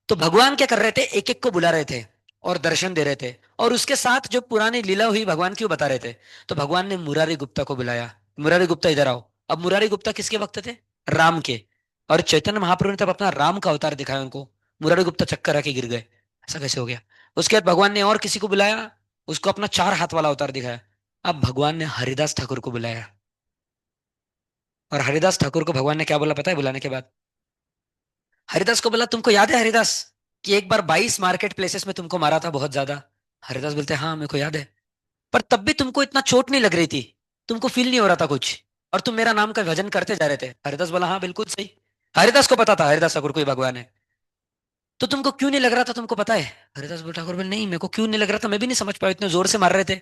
तो भगवान क्या कर रहे थे, एक एक को बुला रहे थे और दर्शन दे रहे थे, और उसके साथ जो पुरानी लीला हुई भगवान की वो बता रहे थे। तो भगवान ने मुरारी गुप्ता को बुलाया, मुरारी गुप्ता इधर आओ। अब मुरारी गुप्ता किसके भक्त थे? राम के। और चैतन्य महाप्रभु ने तब अपना राम का अवतार दिखाया उनको। मुरारी गुप्ता चक्कर आके गिर गए, ऐसा कैसे हो गया? उसके बाद भगवान ने और किसी को बुलाया, उसको अपना 4 हाथ वाला अवतार दिखाया। अब भगवान ने हरिदास ठाकुर को बुलाया, और हरिदास ठाकुर को भगवान ने क्या बोला पता है बुलाने के बाद? हरिदास को बोला, तुमको याद है हरिदास, कि एक बार 22 मार्केट प्लेसेस में तुमको मारा था बहुत ज्यादा? हरिदास बोलते हाँ मेरे को याद है, पर तब भी तुमको इतना चोट नहीं लग रही थी, तुमको फील नहीं हो रहा था कुछ, और तुम मेरा नाम का भजन करते जा रहे थे। हरिदास बोला हाँ बिल्कुल सही। हरिदास को पता था हरिदास ठाकुर कोई भगवान है। तो तुमको क्यों नहीं लग रहा था, तुमको पता है? हरिदास बोल ठाकुर बोले नहीं मेरे को क्यों नहीं लग रहा था, मैं भी नहीं समझ पाया, इतने जोर से मार रहे थे।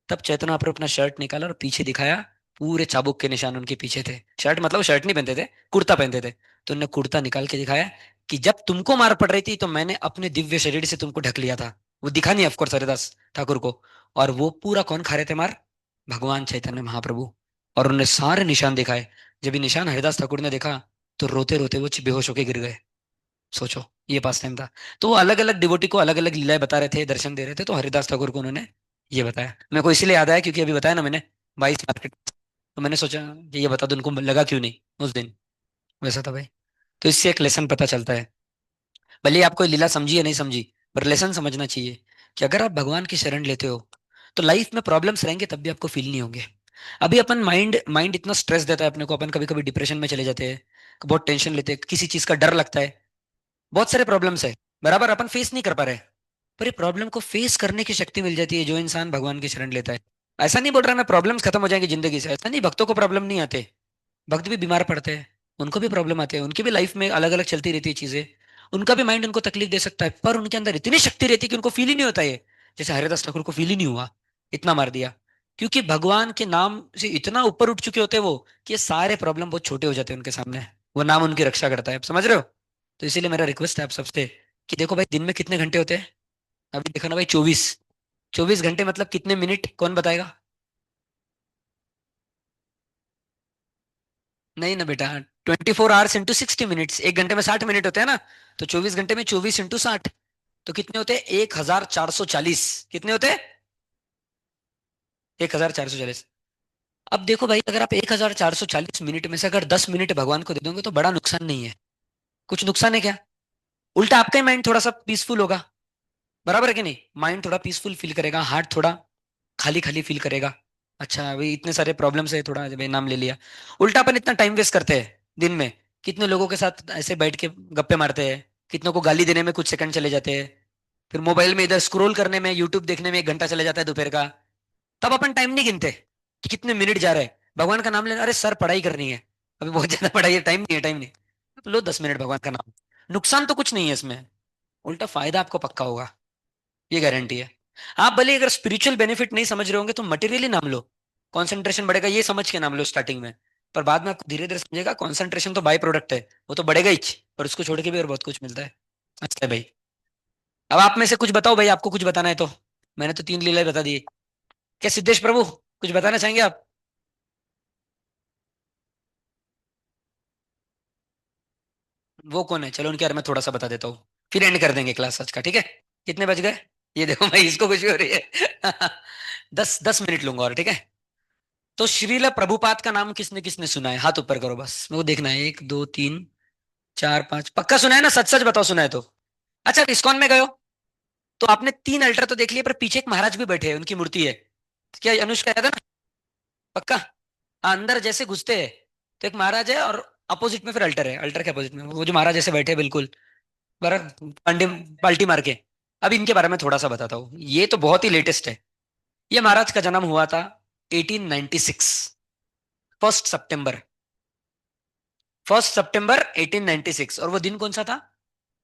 तब चैतन्य महाप्रभु अपना शर्ट निकाला और पीछे दिखाया, पूरे चाबुक के निशान उनके पीछे थे। शर्ट मतलब शर्ट नहीं पहनते थे, कुर्ता पहनते थे। तो उन्होंने कुर्ता निकाल के दिखाया कि जब तुमको मार पड़ रही थी तो मैंने अपने दिव्य शरीर से तुमको ढक लिया था। वो दिखा नहीं ऑफकोर्स हरिदास ठाकुर को। और वो पूरा कौन खा रहे थे मार? भगवान चैतन्य महाप्रभु। और उन्होंने सारे निशान दिखाए। जब ये निशान हरिदास ठाकुर ने देखा तो रोते रोते वो बेहोश होके गिर गए। सोचो, ये पास टाइम था। तो वो अलग अलग डिवोटी को अलग अलग लीलाएं बता रहे थे, दर्शन दे रहे थे, तो हरिदास ठाकुर को उन्होंने ये बताया। मेरे को इसीलिए याद आया क्योंकि अभी बताया ना मैंने 22 मार्केट। तो मैंने सोचा कि ये बता दो उनको, लगा क्यों नहीं उस दिन। वैसा था भाई। तो इससे एक लेसन पता चलता है, भले ही आप कोई लीला समझी या नहीं समझी, पर लेसन समझना चाहिए कि अगर आप भगवान की शरण लेते हो तो लाइफ में प्रॉब्लम्स रहेंगे तब भी आपको फील नहीं होंगे। अभी अपन माइंड माइंड इतना स्ट्रेस देता है अपने को, अपन कभी कभी डिप्रेशन में चले जाते हैं, बहुत टेंशन लेते हैं, किसी चीज का डर लगता है, बहुत सारे प्रॉब्लम्स है, बराबर अपन फेस नहीं कर पा रहे। पर ये प्रॉब्लम को फेस करने की शक्ति मिल जाती है जो इंसान भगवान की शरण लेता है। ऐसा नहीं बोल रहा मैं प्रॉब्लम्स खत्म हो जाएंगी जिंदगी से, ऐसा नहीं, भक्तों को प्रॉब्लम नहीं आते। भक्त भी बीमार पड़ते हैं, उनको भी प्रॉब्लम आते हैं, उनकी भी लाइफ में अलग अलग चलती रहती है चीजें। उनका भी माइंड उनको तकलीफ दे सकता है, पर उनके अंदर इतनी शक्ति रहती है कि उनको फील ही नहीं होता ये। जैसे हरिदास ठाकुर को फील ही नहीं हुआ, इतना मार दिया। क्योंकि भगवान के नाम से इतना ऊपर उठ चुके होते हैं वो, कि ये सारे प्रॉब्लम बहुत छोटे हो जाते हैं उनके सामने। वो नाम उनकी रक्षा करता है, आप समझ रहे हो? तो इसीलिए मेरा रिक्वेस्ट है आप सबसे कि देखो भाई, दिन में कितने घंटे होते हैं? अभी देखो ना भाई, 24। 24 घंटे मतलब कितने मिनट, कौन बताएगा? नहीं ना बेटा, 24 आवर्स इंटू 60 मिनट्स, 1 घंटे में 60 मिनट होते हैं ना। तो 24 घंटे में 24 इंटू 60, तो कितने होते हैं? 1440। कितने होते हैं? 1440। अब देखो भाई, अगर आप 1440 मिनट में से अगर 10 मिनट भगवान को दे दोगे तो बड़ा नुकसान नहीं है। कुछ नुकसान है क्या? उल्टा आपका ही माइंड थोड़ा सा पीसफुल होगा, बराबर है कि नहीं? माइंड थोड़ा पीसफुल फील करेगा, हार्ट थोड़ा खाली खाली फील करेगा। अच्छा अभी इतने सारे प्रॉब्लम्स है, थोड़ा जब ये नाम ले लिया। उल्टा अपन इतना टाइम वेस्ट करते हैं दिन में, कितने लोगों के साथ ऐसे बैठ के गप्पे मारते हैं, कितनों को गाली देने में कुछ सेकंड चले जाते हैं, फिर मोबाइल में इधर स्क्रॉल करने में, यूट्यूब देखने में 1 घंटा चले जाता है दोपहर का। तब अपन टाइम नहीं गिनते कि कितने मिनट जा रहे हैं। भगवान का नाम लेना, अरे सर पढ़ाई करनी है, अभी बहुत ज्यादा पढ़ाई है, टाइम नहीं है, टाइम नहीं है। लो 10 मिनट भगवान का नाम, नुकसान तो कुछ नहीं है इसमें, उल्टा फायदा आपको पक्का होगा, ये गारंटी है। आप भले अगर स्पिरिचुअल बेनिफिट नहीं समझ रहे होंगे तो मटेरियली नाम लो, कंसंट्रेशन बढ़ेगा ये समझ के नाम लो स्टार्टिंग में। पर बाद में आपको धीरे धीरे समझेगा कंसंट्रेशन तो बाय प्रोडक्ट है, वो तो बढ़ेगा ही, और उसको छोड़ के भी और बहुत कुछ मिलता है। अच्छा है भाई। अब आप में से कुछ बताओ भाई, आपको कुछ बताना है तो। मैंने तो 3 लीलाएं बता दी। क्या सिद्धेश प्रभु कुछ बताना चाहेंगे आप? वो कौन है? चलो उनके बारे में थोड़ा सा बता देता हूँ, फिर एंड कर देंगे क्लास आज का, ठीक है? कितने बज गए? ये देखो भाई, इसको खुशी हो रही है। 10 10 मिनट लूंगा और, ठीक है? तो श्रील प्रभुपाद का नाम किसने किसने सुना है? हाथ ऊपर करो बस, मेरे को देखना है। 1 2 3 4 5, पक्का सुना है ना? सच सच बताओ, सुना है तो। अच्छा, इस्कॉन में गए हो तो आपने 3 अल्टर तो देख लिए, पर पीछे एक महाराज भी बैठे हैं, उनकी मूर्ति है। क्या अनुष्का याद है ना? पक्का? हाँ, अंदर जैसे घुसते हैं तो एक महाराज है, और अपोजिट में फिर अल्टर है, अल्टर के अपोजिट में वो जो महाराज जैसे बैठे हैं बिल्कुल, बराबर पांडे पाल्टी मार के। अब इनके बारे में थोड़ा सा बताता हूँ, ये तो बहुत ही लेटेस्ट है। ये महाराज का जन्म हुआ था 1896, 1 सितंबर, 1 सितंबर 1896। और वो दिन कौन सा था?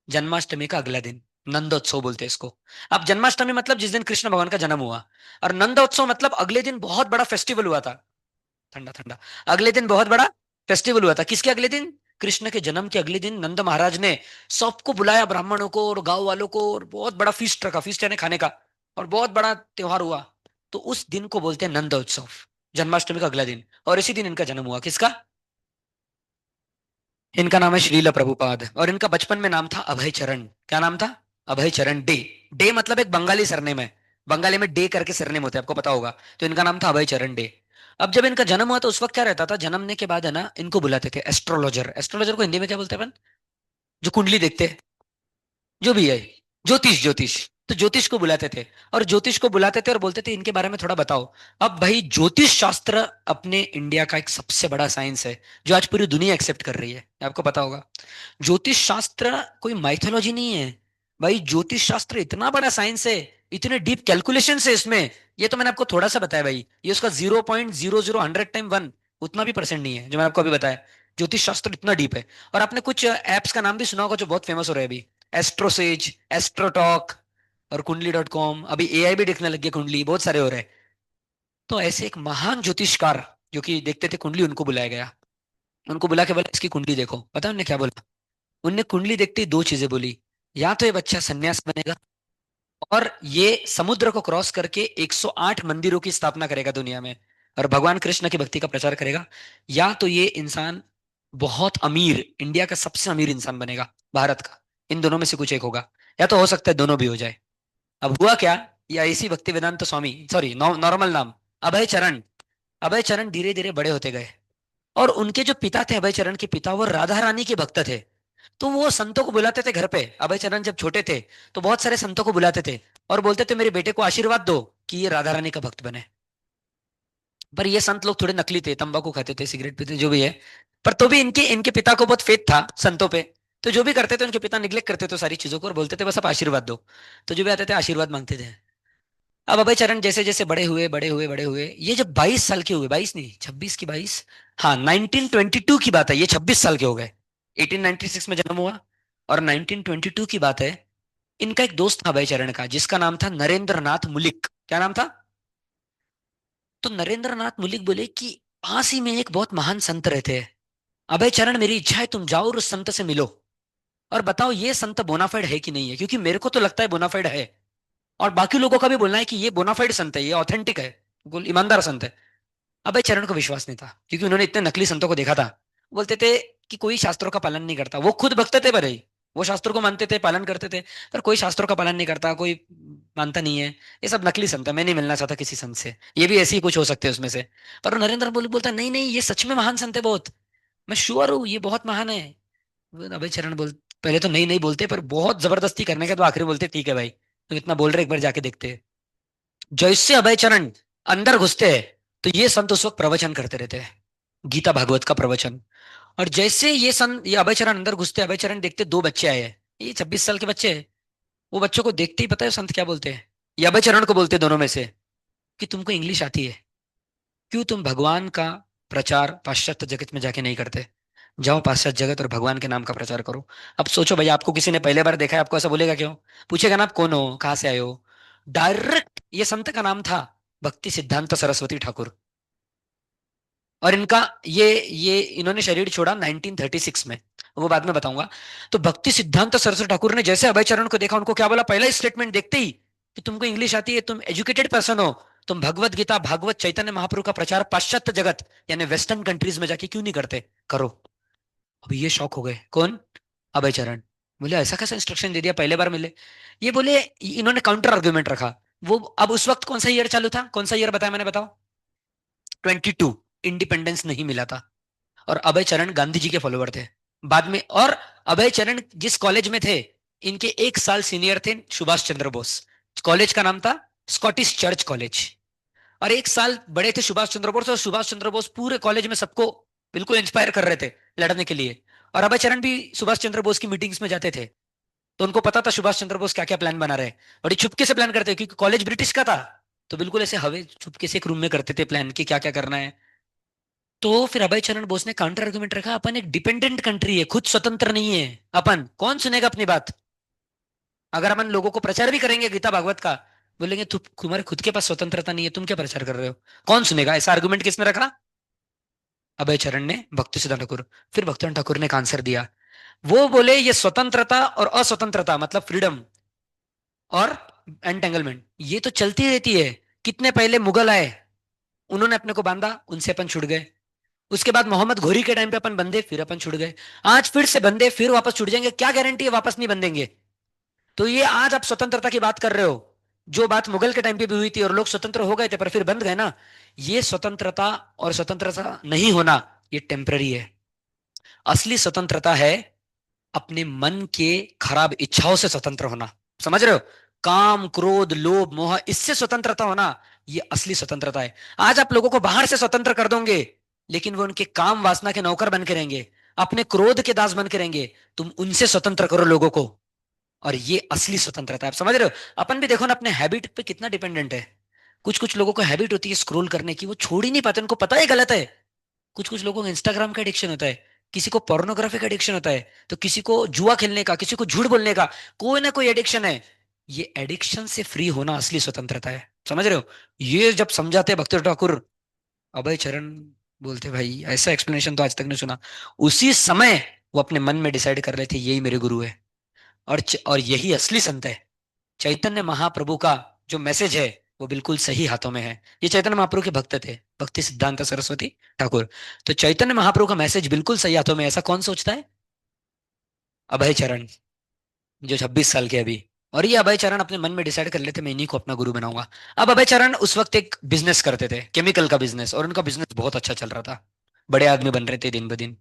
जन्माष्टमी का अगला दिन, नंदोत्सव बोलते हैं इसको। अब जन्माष्टमी मतलब जिस दिन कृष्ण भगवान का जन्म हुआ, और नंदोत्सव मतलब अगले दिन बहुत बड़ा फेस्टिवल हुआ था। ठंडा ठंडा। अगले दिन बहुत बड़ा फेस्टिवल हुआ था, किसके अगले दिन? कृष्ण के जन्म के अगले दिन नंद महाराज ने सबको बुलाया, ब्राह्मणों को और गांव वालों को, और बहुत बड़ा फीस्ट रखा, फीस्ट यानी खाने का, और बहुत बड़ा त्योहार हुआ। तो उस दिन को बोलते हैं नंदोत्सव, जन्माष्टमी का अगला दिन। और इसी दिन इनका जन्म हुआ, किसका? इनका नाम है श्रील प्रभुपाद, और इनका बचपन में नाम था अभय चरण। क्या नाम था? अभय चरण डे। डे मतलब एक बंगाली सरनेम है, बंगाली में डे करके सरनेम होते हैं, आपको पता होगा। तो इनका नाम था अभय चरण डे। अब जब इनका जन्म हुआ तो उस वक्त क्या रहता था, जन्मने के बाद है ना, इनको बुलाते थे एस्ट्रोलॉजर। एस्ट्रोलॉजर को हिंदी में क्या बोलते हैं अपन? जो कुंडली देखते हैं, जो भी है, ज्योतिष, ज्योतिष। तो ज्योतिष को बुलाते थे, और ज्योतिष को बुलाते थे और बोलते थे इनके बारे में थोड़ा बताओ। अब भाई, ज्योतिष शास्त्र अपने इंडिया का एक सबसे बड़ा साइंस है, जो आज पूरी दुनिया एक्सेप्ट कर रही है, आपको पता होगा। ज्योतिष शास्त्र कोई माइथोलॉजी नहीं है भाई, ज्योतिष शास्त्र इतना बड़ा साइंस है इतने डीप कैलकुलेशन है इसमें। ये तो मैंने आपको थोड़ा सा बताया भाई, ये उसका 0.00 100 टाइम 1 उतना भी परसेंट नहीं है जो मैंने आपको अभी बताया। ज्योतिष शास्त्र इतना डीप है। और आपने कुछ एप्स का नाम भी सुना होगा जो बहुत फेमस हो रहे हैं अभी, एस्ट्रोसेज, एस्ट्रोटॉक और कुंडली.com। अभी एआई भी देखने लग गया, कुंडली बहुत सारे हो रहे हैं। तो ऐसे एक महान ज्योतिषकार जो कि देखते थे कुंडली, उनको बुलाया गया। उनको बुला के बोला इसकी कुंडली देखो। पता है उन्होंने क्या बोला? उनने कुंडली देखते ही दो चीजें बोली, या तो ये बच्चा सन्यास बनेगा और ये समुद्र को क्रॉस करके 108 मंदिरों की स्थापना करेगा दुनिया में और भगवान कृष्ण की भक्ति का प्रचार करेगा, या तो ये इंसान बहुत अमीर, इंडिया का सबसे अमीर इंसान बनेगा, भारत का। इन दोनों में से कुछ एक होगा, या तो हो सकता है दोनों भी हो जाए। अब हुआ क्या, या इसी भक्ति वेदांत स्वामी, सॉरी नॉर्मल नाम, अभय चरण। अभय चरण धीरे धीरे बड़े होते गए और उनके जो पिता थे, अभय चरण के पिता, वो राधा रानी के भक्त थे। तो वो संतों को बुलाते थे घर पे। अभय चरण जब छोटे थे तो बहुत सारे संतों को बुलाते थे और बोलते थे मेरे बेटे को आशीर्वाद दो कि ये राधा रानी का भक्त बने। पर ये संत लोग थोड़े नकली थे, तंबाकू खाते थे, सिगरेट पीते, जो भी है। पर तो भी इनके इनके पिता को बहुत फेथ था संतों पे। तो जो भी करते थे उनके पिता निग्लेक्ट करते थे सारी चीजों को और बोलते थे बस आप आशीर्वाद दो। तो जो भी आते थे आशीर्वाद मांगते थे। अब अभय चरण जैसे जैसे बड़े हुए बड़े हुए बड़े हुए, ये जब 22 साल के हुए, 22 नहीं 26 की 22, हाँ 1922 की बात है, ये 26 साल के हो गए। 1896 में जन्म हुआ और 1922 की बात है। इनका एक दोस्त था अभय चरण का, जिसका नाम था नरेंद्र नाथ मुलिक। क्या नाम था? तो नरेंद्र नाथ मुलिक बोले कि पास ही में एक बहुत महान संत रहते हैं, अभय चरण मेरी इच्छा है तुम जाओ और उस संत से मिलो और बताओ ये संत बोनाफाइड है कि नहीं है, क्योंकि मेरे को तो लगता है बोनाफाइड है और बाकी लोगों का भी बोलना है कि ये बोनाफाइड संत है, ये ऑथेंटिक है, बिल्कुल ईमानदार संत है। अभय चरण को विश्वास नहीं था क्योंकि उन्होंने इतने नकली संतों को देखा था। बोलते थे कि कोई शास्त्रों का पालन नहीं करता। वो खुद भक्त थे भले ही, वो शास्त्रों को मानते थे, पालन करते थे, पर कोई शास्त्रों का पालन नहीं करता, कोई मानता नहीं है। ये सब नकली संत है, मैं नहीं मिलना चाहता किसी संत से, ये भी ऐसे ही कुछ हो सकते हैं उसमें से। पर नरेंद्र बोलता नहीं नहीं ये सच में महान संत है बहुत, मैं श्योर हूँ ये बहुत महान है। अभय चरण बोल, पहले तो नहीं नहीं बोलते, पर बहुत जबरदस्ती करने के तो आखिरी बोलते ठीक है भाई तुम इतना बोल रहे एक बार जाके देखते हैं। जैसे अभय चरण अंदर घुसते हैं तो ये संत उस वक्त प्रवचन करते रहते हैं, गीता भागवत का प्रवचन। और जैसे ये अभय चरण अंदर घुसते, अभय चरण देखते दो बच्चे आए हैं, ये 26 साल के बच्चे हैं। वो बच्चों को देखते ही पता है संत क्या बोलते हैं? ये अभय चरण को बोलते हैं दोनों में से कि तुमको इंग्लिश आती है, क्यों तुम भगवान का प्रचार पाश्चात्य जगत में जाके नहीं करते? जाओ पाश्चात्य जगत और भगवान के नाम का प्रचार करो। अब सोचो भाई, आपको किसी ने पहले बार देखा है, आपको ऐसा बोलेगा क्यों? पूछेगा ना आप कौन हो, कहाँ से आए हो। डायरेक्ट, ये संत का नाम था भक्ति सिद्धांत सरस्वती ठाकुर। और इनका ये इन्होंने शरीर छोड़ा 1936 में, वो बाद में बताऊंगा। तो भक्ति सिद्धांत सरस्वती ठाकुर ने जैसे अभय चरण को देखा, उनको क्या बोला पहला स्टेटमेंट देखते ही कि तुमको इंग्लिश आती है, तुम एजुकेटेड पर्सन हो, तुम भगवत गीता भागवत चैतन्य महाप्रभु का प्रचार पाश्चात्य जगत यानी वेस्टर्न कंट्रीज में जाके क्यों नहीं करते, करो। अभी ये शौक हो गए, कौन? अभय चरण। बोले ऐसा कैसा इंस्ट्रक्शन दे दिया, पहले बार मिले। ये बोले, इन्होंने काउंटर आर्ग्यूमेंट रखा। वो अब उस वक्त कौन सा ईयर चालू था, कौन सा ईयर बताया मैंने, बताओ? 22, इंडिपेंडेंस नहीं मिला था। और अभय चरण गांधी जी के फॉलोवर थे बाद में। और अभय चरण जिस कॉलेज में थे, इनके 1 साल सीनियर थे सुभाष चंद्र बोस। कॉलेज का नाम था स्कॉटिश चर्च कॉलेज। और 1 साल बड़े थे सुभाष चंद्र बोस, और सुभाष चंद्र बोस पूरे कॉलेज में सबको बिल्कुल इंस्पायर कर रहे थे लड़ने के लिए। और अभय चरण भी सुभाष चंद्र बोस की मीटिंग्स में जाते थे, तो उनको पता था सुभाष चंद्र बोस क्या क्या प्लान बना रहे हैं। बड़ी चुपके से प्लान करते, क्योंकि कॉलेज ब्रिटिश का था। तो बिल्कुल ऐसे हवे चुपके से एक रूम में करते थे प्लान कि क्या क्या करना है। तो फिर अभय चरण बोस ने काउंटर आर्गुमेंट रखा, अपन एक डिपेंडेंट कंट्री है, खुद स्वतंत्र नहीं है, अपन कौन सुनेगा अपनी बात? अगर अपन लोगों को प्रचार भी करेंगे गीता भागवत का, बोलेंगे तुम्हारे खुद के पास स्वतंत्रता नहीं है, तुम क्या प्रचार कर रहे हो? कौन सुनेगा? ऐसा आर्गुमेंट किसने रखा? अभय चरण ने, भक्ति सिद्धांत ठाकुर। फिर भक्ति ठाकुर ने एक आंसर दिया। वो बोले ये स्वतंत्रता और अस्वतंत्रता मतलब फ्रीडम और एंटेंगलमेंट ये तो चलती रहती है। कितने पहले मुगल आए, उन्होंने अपने को बांधा, उनसे अपन छुट गए। उसके बाद मोहम्मद घोरी के टाइम पे अपन बंधे, फिर अपन छुट गए। आज फिर से बंधे, फिर वापस छुट जाएंगे, क्या गारंटी है वापस नहीं बंधेंगे? तो ये आज आप स्वतंत्रता की बात कर रहे हो, जो बात मुगल के टाइम पे भी हुई थी और लोग स्वतंत्र हो गए थे पर फिर बंध गए ना। ये स्वतंत्रता और स्वतंत्रता नहीं होना, ये टेम्पररी है। असली स्वतंत्रता है अपने मन के खराब इच्छाओं से स्वतंत्र होना। समझ रहे हो? काम क्रोध लोभ मोह, इससे स्वतंत्रता होना, ये असली स्वतंत्रता है। आज आप लोगों को बाहर से स्वतंत्र कर दोगे, लेकिन वो उनके काम वासना के नौकर बन के रहेंगे, अपने क्रोध के दास बन के रहेंगे। तुम उनसे स्वतंत्र करो लोगों को, और ये असली स्वतंत्रता है। आप समझ रहे हो? अपन भी देखो ना अपने हैबिट पे कितना डिपेंडेंट है। कुछ कुछ लोगों को हैबिट होती है स्क्रॉल करने की, वो छोड़ ही नहीं पाते, उनको पता है गलत है। कुछ कुछ लोगों को इंस्टाग्राम का एडिक्शन होता है, किसी को पोर्नोग्राफी का एडिक्शन होता है, तो किसी को जुआ खेलने का, किसी को झूठ बोलने का, कोई ना कोई एडिक्शन है। ये एडिक्शन से फ्री होना असली स्वतंत्रता है। समझ रहे हो? ये जब समझाते हैं भक्ति ठाकुर, अभय चरण बोलते भाई ऐसा एक्सप्लेनेशन तो आज तक नहीं सुना। उसी समय वो अपने मन में डिसाइड कर लेते यही मेरे गुरु है, और यही असली संत है। चैतन्य महाप्रभु का जो मैसेज है वो बिल्कुल सही हाथों में है। ये चैतन्य महाप्रभु के भक्त थे, भक्ति सिद्धांत सरस्वती ठाकुर। तो चैतन्य महाप्रभु का मैसेज बिल्कुल सही हाथों में है, ऐसा कौन सोचता है? अभय चरण, जो 26 साल के अभी। और ये अभय चरण अपने मन में डिसाइड कर लेते मैं इन्हीं को अपना गुरु बनाऊंगा। अब अभय चरण उस वक्त एक बिजनेस करते थे, केमिकल का बिजनेस, और उनका बिजनेस बहुत अच्छा चल रहा था। बड़े आदमी बन रहे थे दिन ब दिन,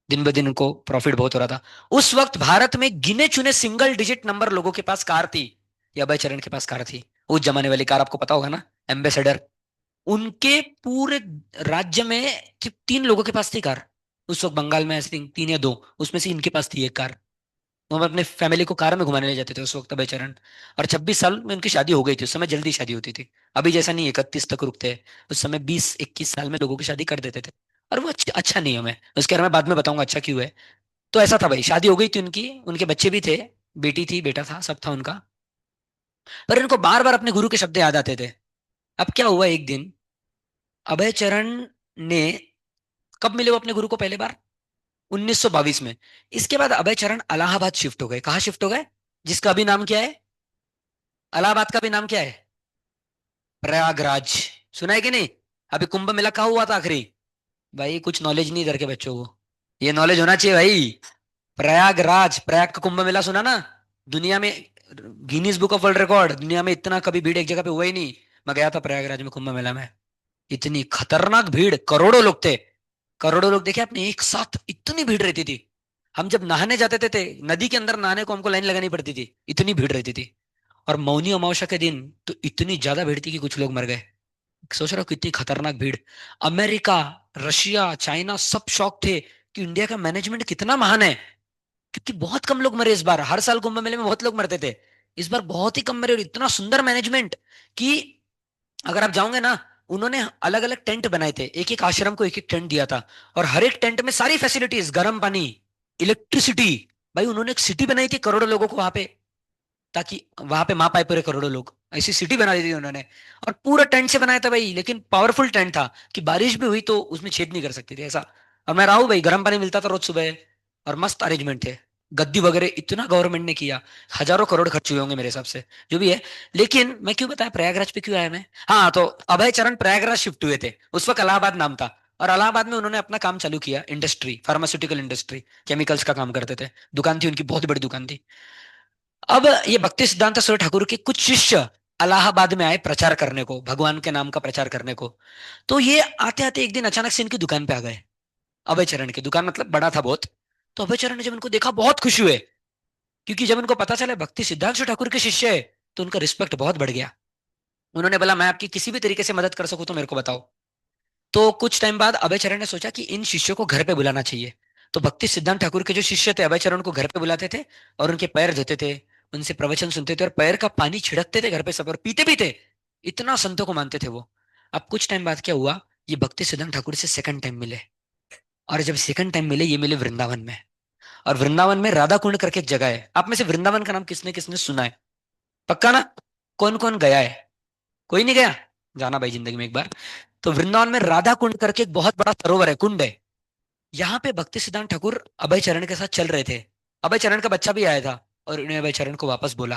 दिन ब दिन उनको प्रॉफिट बहुत हो रहा था। उस वक्त भारत में गिने चुने सिंगल डिजिट नंबर लोगों के पास कार थी। ये अभय चरण के पास कार थी, उस जमाने वाली कार, आपको पता होगा ना, एम्बेसडर। उनके पूरे राज्य में सिर्फ 3 लोगों के पास थी कार। उस वक्त बंगाल में आई थिंक 3 या 2, उसमें से इनके पास थी एक कार। वो हम अपने फैमिली को कार में घुमाने ले जाते थे उस वक्त अभय चरण। और 26 साल में उनकी शादी हो गई थी, उस समय जल्दी शादी होती थी। अभी जैसा नहीं 31 तक रुकते हैं, उस समय 20-21 साल में लोगों की शादी कर देते थे। और वो अच्छा नियम है, उसके बारे में बाद में बताऊंगा अच्छा क्यों है। तो ऐसा था भाई, शादी हो गई थी उनकी, उनके बच्चे भी थे, बेटी थी, बेटा था, सब था उनका। पर इनको बार बार अपने गुरु के शब्द याद आते थे। अब क्या हुआ एक दिन, अभय चरण ने, कब मिले वो अपने गुरु को पहले बार? 1922 में। इसके बाद अभय चरण इलाहाबाद शिफ्ट हो गए। कहाँ शिफ्ट हो गए? जिसका अभी नाम क्या है? इलाहाबाद का भी नाम क्या है? प्रयागराज। सुना है कि नहीं? अभी कुंभ मेला कहाँ हुआ था आखिरी? भाई कुछ नॉलेज नहीं इधर के बच्चों को, ये नॉलेज होना चाहिए भाई। प्रयागराज, प्रयाग का कुंभ मेला सुना ना? दुनिया में Guinness book of world record, दुनिया में इतना कभी भीड़ एक जगह पे हुआ ही नहीं। मैं गया था प्रयागराज में कुंभ मेला में, इतनी खतरनाक भीड़, करोड़ों लोग थे। करोड़ों लोग देखे आपने एक साथ, इतनी भीड़ रहती थी। हम जब नहाने जाते थे नदी के अंदर नहाने को, हमको लाइन लगानी पड़ती थी, इतनी भीड़ रहती थी। और मौनी अमावस्या के दिन तो इतनी ज्यादा भीड़ थी कि कुछ लोग मर गए। सोच रहा हूँ कितनी खतरनाक भीड़। अमेरिका, रशिया, चाइना सब शौक थे कि इंडिया का मैनेजमेंट कितना महान है। क्योंकि बहुत कम लोग मरे इस बार, हर साल कुंभ मेले में बहुत लोग मरते थे, इस बार बहुत ही कम मरे, और इतना सुंदर मैनेजमेंट कि अगर आप जाओगे ना, उन्होंने अलग अलग टेंट बनाए थे, एक एक आश्रम को एक एक टेंट दिया था। और हर एक टेंट में सारी फैसिलिटीज, गर्म पानी, इलेक्ट्रिसिटी। भाई उन्होंने एक सिटी बनाई थी करोड़ों लोगों को वहां पे, ताकि वहां पे मा पाए पूरे करोड़ों लोग, ऐसी सिटी बना दी थी उन्होंने। और पूरा टेंट से बनाया था भाई, लेकिन पावरफुल टेंट था कि बारिश भी हुई तो उसमें छेद नहीं कर सकती थी ऐसा। और मैं रहा हूँ भाई, गर्म पानी मिलता था रोज सुबह, और मस्त अरेंजमेंट थे। गद्दी वगैरह इतना गवर्नमेंट ने किया, हजारों करोड़ खर्च हुए होंगे मेरे हिसाब से, जो भी है। लेकिन मैं क्यों बताया प्रयागराज पे क्यों आया मैं? हाँ, तो अभय चरण प्रयागराज शिफ्ट हुए थे, उस वक्त इलाहाबाद नाम था। और इलाहाबाद में उन्होंने अपना काम चालू किया, इंडस्ट्री, फार्मास्यूटिकल इंडस्ट्री, केमिकल्स का काम करते थे। दुकान थी उनकी, बहुत बड़ी दुकान थी। अब ये भक्ति सिद्धांत सरस्वती ठाकुर के कुछ शिष्य इलाहाबाद में आए प्रचार करने को, भगवान के नाम का प्रचार करने को। तो ये आते आते एक दिन अचानक से इनकी दुकान पे आ गए। अभय चरण की दुकान, मतलब बड़ा था बहुत। तो अभय चरण ने जब इनको देखा बहुत खुश हुए, क्योंकि जब इनको पता चला भक्ति सिद्धांत सरस्वती ठाकुर के शिष्य है, तो उनका रिस्पेक्ट बहुत बढ़ गया। उन्होंने बोला मैं आपकी किसी भी तरीके से मदद कर सकूं तो मेरे को बताओ। तो कुछ टाइम बाद अभय चरण ने सोचा कि इन शिष्यों को घर पे बुलाना चाहिए। तो भक्ति सिद्धांत ठाकुर के जो शिष्य थे, अभय चरण को घर पे बुलाते थे, और उनके पैर धोते थे, उनसे प्रवचन सुनते थे, और पैर का पानी छिड़कते थे घर पे सब, और पीते भी थे। इतना संतों को मानते थे वो। अब कुछ टाइम बाद क्या हुआ, ये भक्ति सिद्धांत ठाकुर से सेकंड टाइम मिले। और जब सेकंड टाइम मिले, ये मिले वृंदावन में। और वृंदावन में राधा कुंड करके एक जगह है, आप में से वृंदावन का नाम किसने किसने सुना है? पक्का ना? कौन कौन गया है? कोई नहीं गया? जाना भाई जिंदगी में एक बार। तो वृंदावन में राधा कुंड करके एक बहुत बड़ा सरोवर है, कुंड है। यहाँ पे भक्ति सिद्धांत ठाकुर अभय चरण के साथ चल रहे थे। अभय चरण का बच्चा भी आया था, और उन्हें अभय चरण को वापस बोला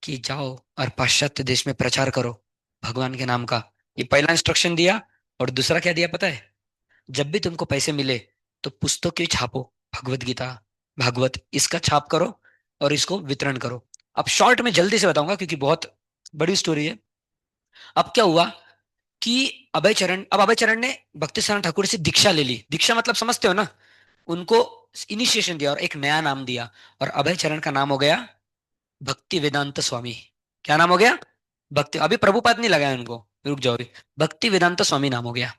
कि जाओ और पाश्चात्य देश में प्रचार करो भगवान के नाम का। ये पहला इंस्ट्रक्शन दिया। और दूसरा क्या दिया पता है? जब भी तुमको पैसे मिले तो पुस्तकें छापो, भगवत गीता, भागवत, इसका छाप करो, और इसको वितरण करो। अब शॉर्ट में जल्दी से बताऊंगा क्योंकि बहुत बड़ी स्टोरी है। अब क्या हुआ कि अभय चरण ने भक्ति सिद्धांत ठाकुर से दीक्षा ले ली। दीक्षा मतलब समझते हो ना? उनको इनिशिएशन दिया और एक नया नाम दिया। और अभय चरण का नाम हो गया भक्ति वेदांत स्वामी। क्या नाम हो गया? भक्ति, अभी प्रभुपाद नहीं लगाया उनको, रुक जाओ अभी। भक्ति वेदांत स्वामी नाम हो गया।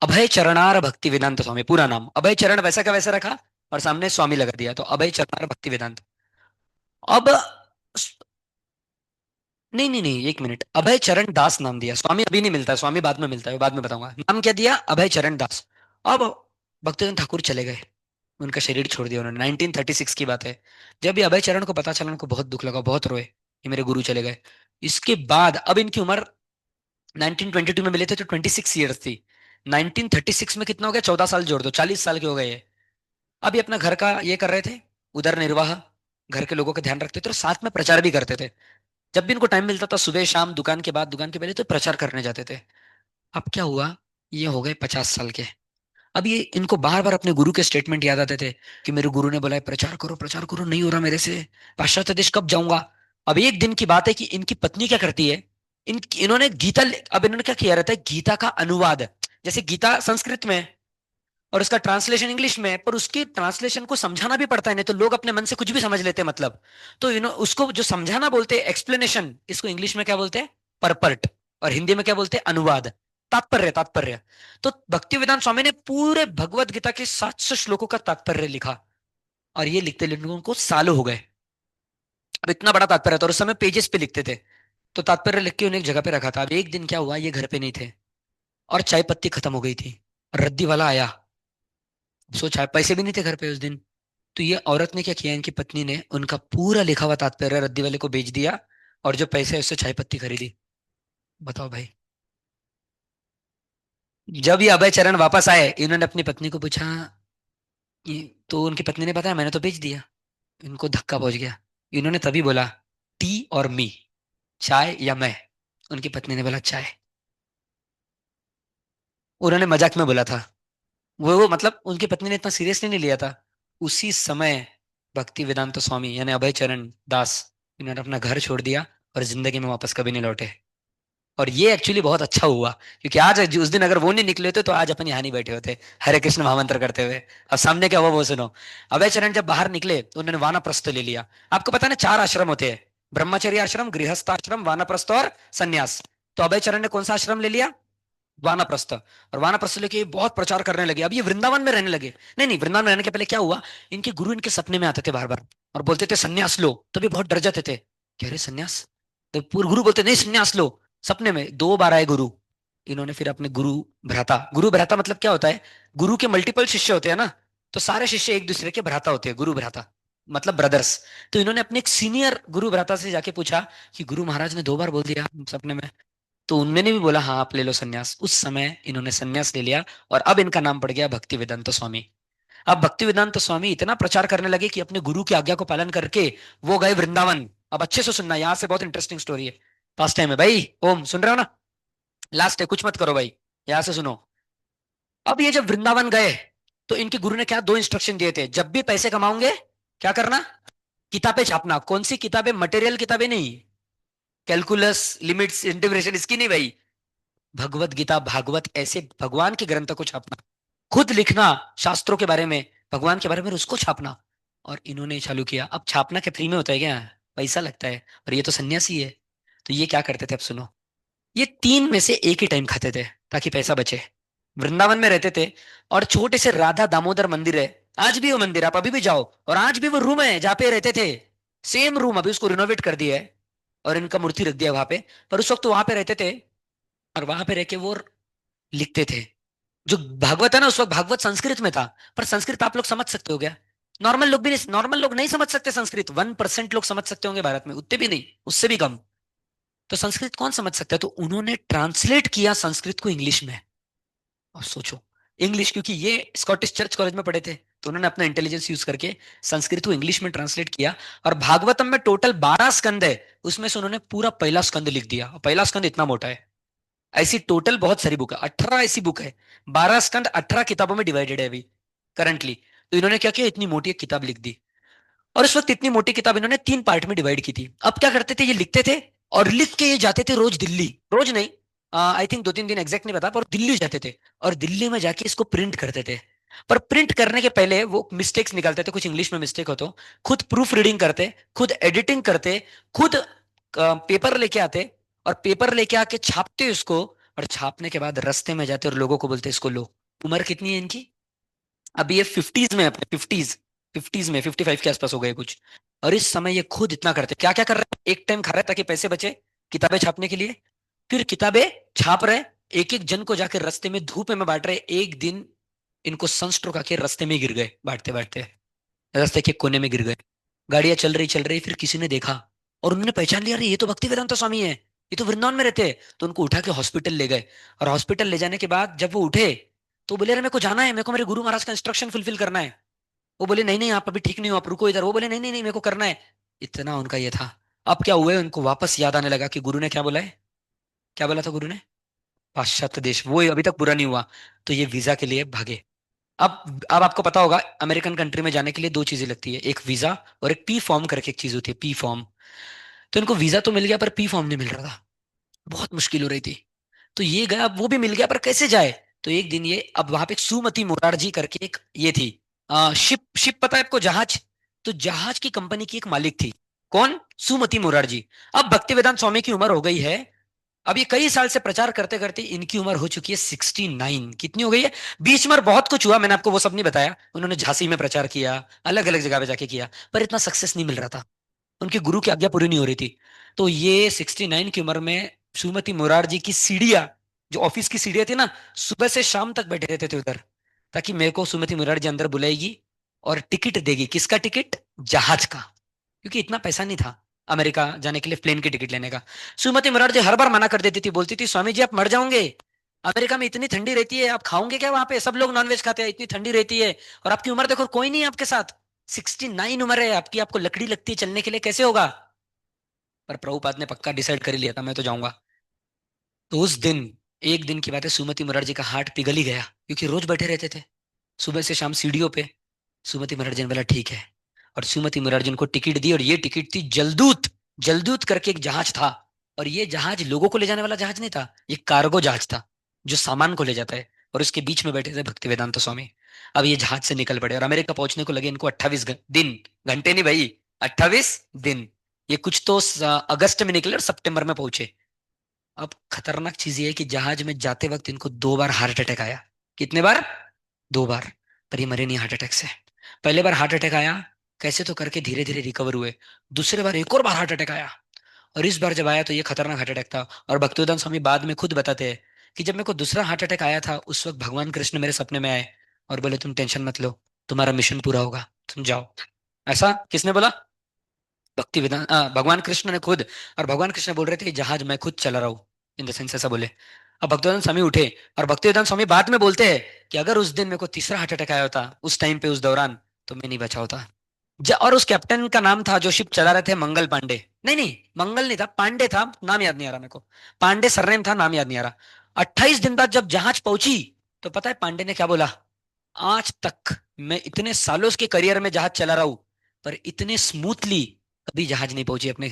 अभय चरणार भक्ति वेदांत स्वामी पूरा नाम। अभय चरण वैसा का वैसा रखा, और सामने स्वामी लगा दिया, तो अभय चरणार भक्ति वेदांत। अब नहीं नहीं नहीं, एक मिनट, अभय चरण दास नाम दिया। स्वामी अभी नहीं मिलता है, स्वामी बाद में मिलता है, बाद में बताऊंगा। नाम क्या दिया? अभय चरण दास। अब भक्तिवेदांत ठाकुर चले गए, उनका शरीर छोड़ दिया उन्होंने, 1936 की बात है। जब ये अभय चरण को पता चला, उनको बहुत दुख लगा, बहुत रोए, ये मेरे गुरु चले गए। इसके बाद अब इनकी उम्र, 1922 में मिले थे तो 26 ईयर्स थी, 1936 में कितना हो गया, 14 साल जोड़ दो, 40 साल के हो गए ये। अब ये अपना घर का ये कर रहे थे, उधर निर्वाह, घर के लोगों का ध्यान रखते थे और साथ में प्रचार भी करते थे। जब भी इनको टाइम मिलता था, सुबह शाम, दुकान के बाद, दुकान के पहले, तो प्रचार करने जाते थे। अब क्या हुआ, ये हो गए 50 साल के। अब ये इनको बार बार अपने गुरु के स्टेटमेंट याद आते थे कि मेरे गुरु ने बोला है प्रचार करो, प्रचार करो, नहीं हो रहा मेरे से, पाश्चात्य देश कब जाऊंगा। अब एक दिन की बात है कि इनकी पत्नी क्या करती है, इन्होंने गीता, अब इन्होंने क्या किया रहता है, गीता का अनुवाद, जैसे गीता संस्कृत में है और उसका ट्रांसलेशन इंग्लिश में है, पर उसकी ट्रांसलेशन को समझाना भी पड़ता है, नहीं तो लोग अपने मन से कुछ भी समझ लेते हैं मतलब। तो उसको जो समझाना बोलते हैं एक्सप्लेनेशन, इसको इंग्लिश में क्या बोलते हैं, परपर्ट, और हिंदी में क्या बोलते हैं, अनुवाद, तात्पर्य, तात्पर्य। तो भक्ति वेदांत स्वामी ने पूरे भगवत गीता के 700 श्लोकों का तात्पर्य लिखा, और ये लिखते लिखते उनको सालों हो गए। अब इतना बड़ा तात्पर्य था, और उस समय पेजेस पे लिखते थे, तो तात्पर्य लिख के उन्हें एक जगह पे रखा था। अब एक दिन क्या हुआ, ये घर पे नहीं थे, और चाय पत्ती खत्म हो गई थी, रद्दी वाला आया। सोचा पैसे भी नहीं थे घर पे उस दिन, तो ये औरत ने क्या किया, इनकी पत्नी ने उनका पूरा लिखा हुआ तात्पर्य रद्दी वाले को बेच दिया, और जो पैसे है उससे चाय पत्ती खरीदी। बताओ भाई। जब ये अभय चरण वापस आए, इन्होंने अपनी पत्नी को पूछा, ये तो उनकी पत्नी ने बताया मैंने तो बेच दिया। इनको धक्का पहुंच गया। इन्होंने तभी बोला, टी और मी, चाय या मैं। उनकी पत्नी ने बोला चाय। उन्होंने मजाक में बोला था, वो मतलब उनकी पत्नी ने इतना सीरियसली नहीं लिया था। उसी समय भक्ति वेदांत स्वामी यानी अभय चरण दास, इन्होंने अपना घर छोड़ दिया और जिंदगी में वापस कभी नहीं लौटे। और ये एक्चुअली बहुत अच्छा हुआ, क्योंकि आज उस दिन अगर वो नहीं निकले होते तो आज अपन यहाँ नहीं बैठे होते, हरे कृष्ण महामंत्र करते हुए। अब सामने क्या हुआ वो सुनो। अभय चरण जब बाहर निकले तो उन्होंने वानप्रस्थ ले लिया। आपको पता है ना, 4 आश्रम होते हैं, ब्रह्मचर्य आश्रम, गृहस्थ आश्रम, वानप्रस्थ और संन्यास। तो अभय चरण ने कौन सा आश्रम ले लिया, वानप्रस्थ। और वानप्रस्थ लेके बहुत प्रचार करने लगे। अब ये वृंदावन में रहने लगे। नहीं नहीं, वृंदावन में रहने के पहले क्या हुआ, इनके गुरु इनके सपने में आते थे बार बार, और बोलते थे सन्यास लो, तो भी बहुत डर जाते थे, कह रहे सन्यास। तो पूर्व गुरु बोलते नहीं सन्यास लो। सपने में 2 बार आए गुरु। इन्होंने फिर अपने गुरु भ्राता मतलब क्या होता है, गुरु के मल्टीपल शिष्य होते हैं ना, तो सारे शिष्य एक दूसरे के भ्राता होते हैं, गुरु भ्राता मतलब ब्रदर्स। तो इन्होंने अपने एक सीनियर गुरु भ्राता से जाके पूछा कि गुरु महाराज ने 2 बार बोल दिया सपने में। तो उन्होंने भी बोला हाँ आप ले लो संन्यास। उस समय इन्होंने संन्यास ले लिया, और अब इनका नाम पड़ गया भक्ति वेदांत स्वामी। अब भक्ति वेदांत स्वामी इतना प्रचार करने लगे कि अपने गुरु की आज्ञा को पालन करके वो गए वृंदावन। अब अच्छे से सुनना, यहाँ से बहुत इंटरेस्टिंग स्टोरी है। पास टाइम है भाई, ओम सुन रहे हो ना, लास्ट है, कुछ मत करो भाई, यहाँ से सुनो। अब ये जब वृंदावन गए, तो इनके गुरु ने क्या 2 इंस्ट्रक्शन दिए थे, जब भी पैसे कमाओगे क्या करना, किताबें छापना। कौन सी किताबें, मटेरियल किताबें नहीं, कैलकुलस, लिमिट्स, इंटीग्रेशन, इसकी नहीं भाई, भगवत गीता, भागवत, ऐसे भगवान के ग्रंथ को छापना, खुद लिखना शास्त्रों के बारे में, भगवान के बारे में उसको छापना। और इन्होंने चालू किया। अब छापना क्या फ्री में होता है क्या, पैसा लगता है, और ये तो सन्यासी है। तो ये क्या करते थे, अब सुनो। ये 3 में से एक ही टाइम खाते थे ताकि पैसा बचे। वृंदावन में रहते थे, और छोटे से राधा दामोदर मंदिर है, आज भी वो मंदिर, आप अभी भी जाओ, और आज भी वो रूम है जहाँ पे रहते थे, सेम रूम, अभी उसको रिनोवेट कर दिया है, और इनका मूर्ति रख दिया वहां पे। पर उस वक्त वहां पे रहते थे, और वहां पे रह के वो लिखते थे। जो भागवत है ना, उस वक्त भागवत संस्कृत में था, पर संस्कृत आप लोग समझ सकते हो क्या, नॉर्मल लोग भी नहीं, नॉर्मल लोग नहीं समझ सकते संस्कृत, 1% लोग समझ सकते होंगे भारत में, उतने भी नहीं, उससे भी कम। तो संस्कृत कौन समझ सकता है, तो उन्होंने ट्रांसलेट किया संस्कृत को इंग्लिश में। और सोचो, इंग्लिश, क्योंकि ये स्कॉटिश चर्च कॉलेज में पढ़े थे, तो उन्होंने अपना इंटेलिजेंस यूज करके संस्कृत को इंग्लिश में ट्रांसलेट किया। और भागवतम में टोटल 12 स्कंद है, उसमें से उन्होंने पूरा पहला स्कंद लिख दिया, और पहला स्कंद इतना मोटा है। ऐसी टोटल बहुत सारी बुक है, 18 ऐसी बुक है, 12 स्कंद 18 किताबों में डिवाइडेड है अभी करंटली। तो इन्होंने क्या किया, इतनी मोटी एक किताब लिख दी। और उस वक्त इतनी मोटी किताब इन्होंने 3 पार्ट में डिवाइड की थी। अब क्या करते थे, ये लिखते थे, और लिख के ये जाते थे रोज दिल्ली, रोज नहीं, आई थिंक 2-3 दिन, एग्जैक्ट नहीं पता, पर दिल्ली जाते थे, और दिल्ली में जाके इसको प्रिंट करते थे। पर प्रिंट करने के पहले वो मिस्टेक्स निकालते थे, कुछ इंग्लिश में मिस्टेक हो तो खुद प्रूफ रीडिंग करते, खुद एडिटिंग करते, खुद पेपर लेके आते, और पेपर लेके आके छापते उसको, और छापने के बाद रास्ते में जाते और लोगों को बोलते इसको लो। उम्र कितनी है इनकी, अभी ये 50s में, अपने 50s में 55 के आसपास हो गए कुछ। और इस समय ये खुद इतना करते, क्या क्या कर रहे हैं, एक टाइम खा रहे हैं ताकि पैसे बचे किताबें छापने के लिए, फिर किताबें छाप रहे, एक एक जन को जाकर रास्ते में धूप में बांट रहे। एक दिन इनको सनस्ट्रोक आके रास्ते में गिर गए, बांटते बांटते रास्ते के कोने में गिर गए। गाड़ियां चल रही, फिर किसी ने देखा और उन्होंने पहचान लिया, अरे ये तो भक्ति वेदांता स्वामी है, ये तो वृंदावन में रहते हैं। तो उनको उठा के हॉस्पिटल ले गए। और हॉस्पिटल ले जाने के बाद जब वो उठे तो बोले, अरे मेरे को जाना है, मेरे को मेरे गुरु महाराज का इंस्ट्रक्शन फुलफिल करना है। वो बोले, नहीं नहीं आप अभी ठीक नहीं हो, आप रुको इधर। वो बोले, नहीं नहीं नहीं मेरे को करना है। इतना उनका ये था। अब क्या हुआ, उनको वापस याद आने लगा कि गुरु ने क्या बोला है, क्या बोला था गुरु ने, पाश्चात्य देश, वो अभी तक पूरा नहीं हुआ। तो ये वीजा के लिए भागे। अब आपको पता होगा अमेरिकन कंट्री में जाने के लिए दो चीजें लगती है, एक वीजा और एक पी फॉर्म करके एक चीज होती है, पी फॉर्म। तो इनको वीजा तो मिल गया पर पी फॉर्म नहीं मिल रहा था, बहुत मुश्किल हो रही थी। तो ये गया, वो भी मिल गया पर कैसे जाए। तो एक दिन ये, अब वहां पे एक सुमति मोरारजी करके एक ये थी, शिप शिप पता है आपको, जहाज। तो जहाज की कंपनी की एक मालिक थी, कौन, सुमति मोरारजी। अब भक्तिवेदांत स्वामी की उम्र हो गई है। अब ये कई साल से प्रचार करते करते इनकी उम्र हो चुकी है 69, कितनी हो गई है। बीच में बहुत कुछ हुआ, मैंने आपको वो सब नहीं बताया। उन्होंने झांसी में प्रचार किया, अलग अलग जगह पे जाके किया, पर इतना सक्सेस नहीं मिल रहा था, उनके गुरु की आज्ञा पूरी नहीं हो रही थी। तो ये 69 की उम्र में श्रीमती मुरारजी की सीढ़ियां, जो ऑफिस की सीढ़ियां थी ना, सुबह से शाम तक बैठे रहते थे उधर, ताकि मेरे को श्रीमती मुरारजी अंदर बुलाएगी और टिकट देगी। किसका टिकट, जहाज का, क्योंकि इतना पैसा नहीं था अमेरिका जाने के लिए प्लेन की टिकट लेने का। श्रीमती मुरारजी हर बार मना कर देती थी, बोलती थी, स्वामी जी आप मर जाओगे, अमेरिका में इतनी ठंडी रहती है, आप खाओगे क्या, वहां पे सब लोग नॉनवेज खाते हैं, इतनी ठंडी रहती है, और आपकी उम्र देखो कोई नहीं है आपके साथ, 69 उम्र है आपकी, आपको लकड़ी लगती है चलने के लिए, कैसे होगा। पर प्रभुपाद ने पक्का डिसाइड कर ही लिया था, मैं तो जाऊंगा। तो उस दिन, एक दिन की बात है, सुमति मुरारजी का हार्ट पिघल ही गया, क्योंकि रोज बैठे रहते थे सुबह से शाम सीढ़ियों पे। सुमति मुरारजी ने बोला ठीक है, और सुमति मुरारजी उनको टिकट दी, और ये टिकट थी जलदूत। जलदूत करके एक जहाज था, और ये जहाज लोगों को ले जाने वाला जहाज नहीं था, ये कार्गो जहाज था, जो सामान को ले जाता है। और उसके बीच में बैठे थे भक्ति वेदांत स्वामी। अब ये जहाज से निकल पड़े और अमेरिका पहुंचने को लगे इनको 28 दिन, घंटे नहीं भाई, 28 दिन। ये कुछ तो अगस्त में निकले और सितंबर में पहुंचे। अब खतरनाक चीज ये है कि जहाज में जाते वक्त इनको 2 बार हार्ट अटैक आया। कितने बार, 2 बार। पर ये मरे नहीं हार्ट अटैक से। पहले बार हार्ट अटैक आया, कैसे तो करके धीरे धीरे रिकवर हुए। दूसरे बार एक और बार हार्ट अटैक आया, और इस बार जब आया तो ये खतरनाक हार्ट अटैक था। और भक्तिवेदांत स्वामी बाद में खुद बताते हैं कि जब मेरे को दूसरा हार्ट अटैक आया था, उस वक्त भगवान कृष्ण मेरे सपने में आए और बोले, तुम टेंशन मत लो, तुम्हारा मिशन पूरा होगा, तुम जाओ। ऐसा किसने बोला, भक्ति विधान भगवान कृष्ण ने खुद। और भगवान कृष्ण बोल रहे थे, "ये जहाज मैं खुद चला रहा हूँ", इन द सेंस ऐसा बोले। अब भक्तिवेदांत स्वामी उठे, और भक्तिवेदांत स्वामी बाद में बोलते हैं कि अगर उस दिन मेरे को तीसरा हार्ट अटैक आया होता उस टाइम पे, उस दौरान, तो मैं नहीं बचा होता। और उस कैप्टन का नाम था, जो शिप चला रहे थे, मंगल पांडे। नहीं नहीं, मंगल नहीं था, पांडे था, नाम याद नहीं आ रहा मेरे को। पांडे सरनेम था, नाम याद नहीं आ रहा। 28 दिन बाद जब जहाज पहुंची, तो पता है पांडे ने क्या बोला, आज तक मैं इतने सालों के करियर में जहाज चला रहा हूं, पर इतने स्मूथली कभी जहाज नहीं पहुंची अपने।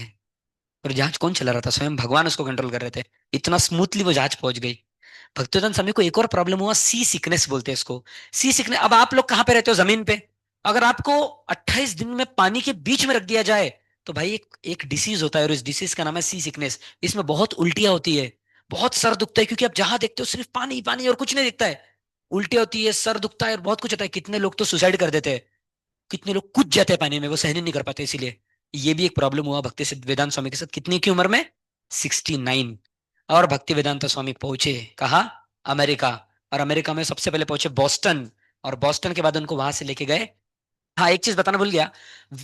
और जहाज कौन चला रहा था, स्वयं भगवान उसको कंट्रोल कर रहे थे, इतना स्मूथली वो जहाज पहुंच गई। भक्तिवेदांत स्वामी को एक और प्रॉब्लम हुआ, सी सिकनेस बोलते हैं इसको। सी सिकनेस, अब आप लोग कहाँ पे रहते हो, जमीन पे। अगर आपको 28 दिन में पानी के बीच में रख दिया जाए, तो भाई एक डिसीज होता है, और इस डिसीज का नाम है सी सिकनेस। इसमें बहुत उल्टियां होती है, बहुत सर दुखता है, क्योंकि आप जहां देखते हो सिर्फ पानी पानी और कुछ नहीं दिखता है। उल्टियां होती है, सर दुखता है, और बहुत कुछ होता है। कितने लोग तो सुसाइड कर देते हैं, कितने लोग कूद जाते हैं पानी में, वो सहन ही नहीं कर पाते। इसीलिए ये भी एक प्रॉब्लम हुआ भक्ति सिद्ध वेदांत स्वामी के साथ, कितनी की उम्र में, 69। और भक्ति वेदांत स्वामी पहुंचे कहा, अमेरिका। और अमेरिका में सबसे पहले पहुंचे बॉस्टन, और बॉस्टन के बाद उनको वहां से लेके गए। हाँ एक चीज बताना भूल गया,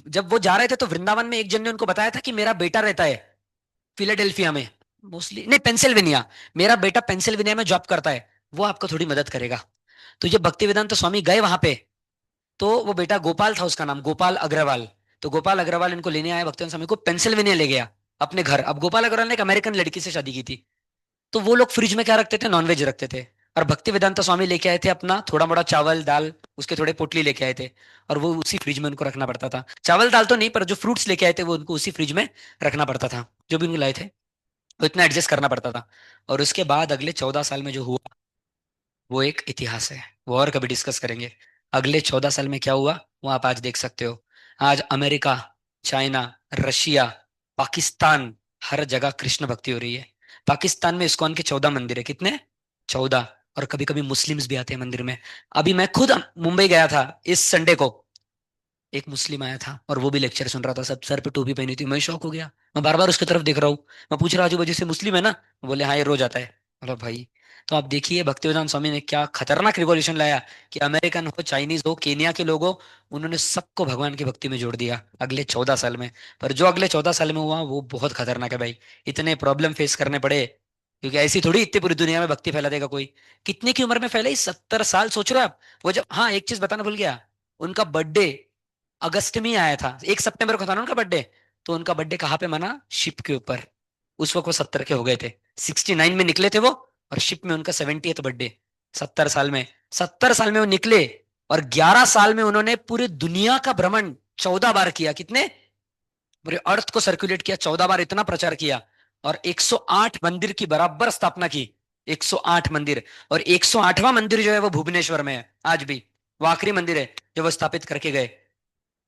जब वो जा रहे थे तो वृंदावन में एक जन ने उनको बताया था कि मेरा बेटा रहता है फिलाडेल्फिया में, मोस्टली नहीं पेंसिल्वेनिया, मेरा बेटा पेंसिल्वेनिया में जॉब करता है, वो आपको थोड़ी मदद करेगा। तो जब भक्ति वेदांत स्वामी गए वहां पे, तो वो बेटा गोपाल था, उसका नाम गोपाल अग्रवाल। तो गोपाल अग्रवाल इनको लेने आया, भक्तिवेदांत स्वामी को पेंसिल्वेनिया ले गया अपने घर। अब गोपाल अग्रवाल ने एक अमेरिकन लड़की से शादी की थी, तो वो लोग फ्रिज में क्या रखते थे, नॉनवेज रखते थे। और भक्ति वेदांत स्वामी लेके आए थे अपना थोड़ा मोड़ा चावल दाल, उसके थोड़े पोटली लेके आए थे, और वो उसी फ्रिज में उनको रखना पड़ता था। चावल दाल तो नहीं, पर जो फ्रूट्स लेके आए थे वो उनको उसी फ्रिज में रखना पड़ता था, जो भी उनको लाए थे, वो इतना एडजस्ट करना पड़ता था। और उसके बाद अगले 14 साल में जो हुआ, वो एक इतिहास है, वो और कभी डिस्कस करेंगे। अगले 14 साल में क्या हुआ, वो आप आज देख सकते हो। आज अमेरिका, चाइना, रशिया, पाकिस्तान, हर जगह कृष्ण भक्ति हो रही है। पाकिस्तान में इस्कॉन के 14 मंदिर है, कितने, 14। और कभी कभी मुस्लिम्स भी आते हैं मंदिर में। अभी मैं खुद मुंबई गया था इस संडे को, एक मुस्लिम आया था और वो भी लेक्चर सुन रहा था, सब सर पे टोपी पहनी थी। मैं शौक हो गया, मैं बार बार उसकी तरफ देख रहा हूँ। मैं पूछ रहा आजू बाजू से, मुस्लिम है ना? बोले हाँ, ये रोज आता है। बोला भाई, तो आप देखिए भक्तिवेदांत स्वामी ने क्या खतरनाक रिवॉल्यूशन लाया कि अमेरिकन हो, चाइनीज हो, केनिया के लोग हो, उन्होंने सबको भगवान की भक्ति में जोड़ दिया अगले 14 साल में। पर जो अगले 14 साल में हुआ वो बहुत खतरनाक है भाई। इतने प्रॉब्लम फेस करने पड़े, क्योंकि ऐसी थोड़ी इतनी पूरी दुनिया में भक्ति फैला देगा कोई। कितने की उम्र में फैलाई? 70 साल, सोच रहे हो आप? वो जब, हाँ एक चीज बताना भूल गया, उनका बर्थडे अगस्त में ही आया था, 1 सितंबर को था ना उनका बर्थडे। तो उनका बर्थडे कहाँ पे मना? शिप के ऊपर। उस वक्त वो 70 के हो गए थे, 69 में निकले थे वो, और शिप में उनका 70th बर्थडे। 70 साल में, 70 साल में वो निकले, और 11 साल में उन्होंने पूरी दुनिया का भ्रमण 14 बार किया। कितने? पूरे अर्थ को सर्कुलेट किया 14 बार, इतना प्रचार किया। और 108 मंदिर की बराबर स्थापना की। 108 मंदिर। और 108वां मंदिर जो है वो भुवनेश्वर में है आज भी। वो आखिरी मंदिर है जो वो स्थापित करके गए।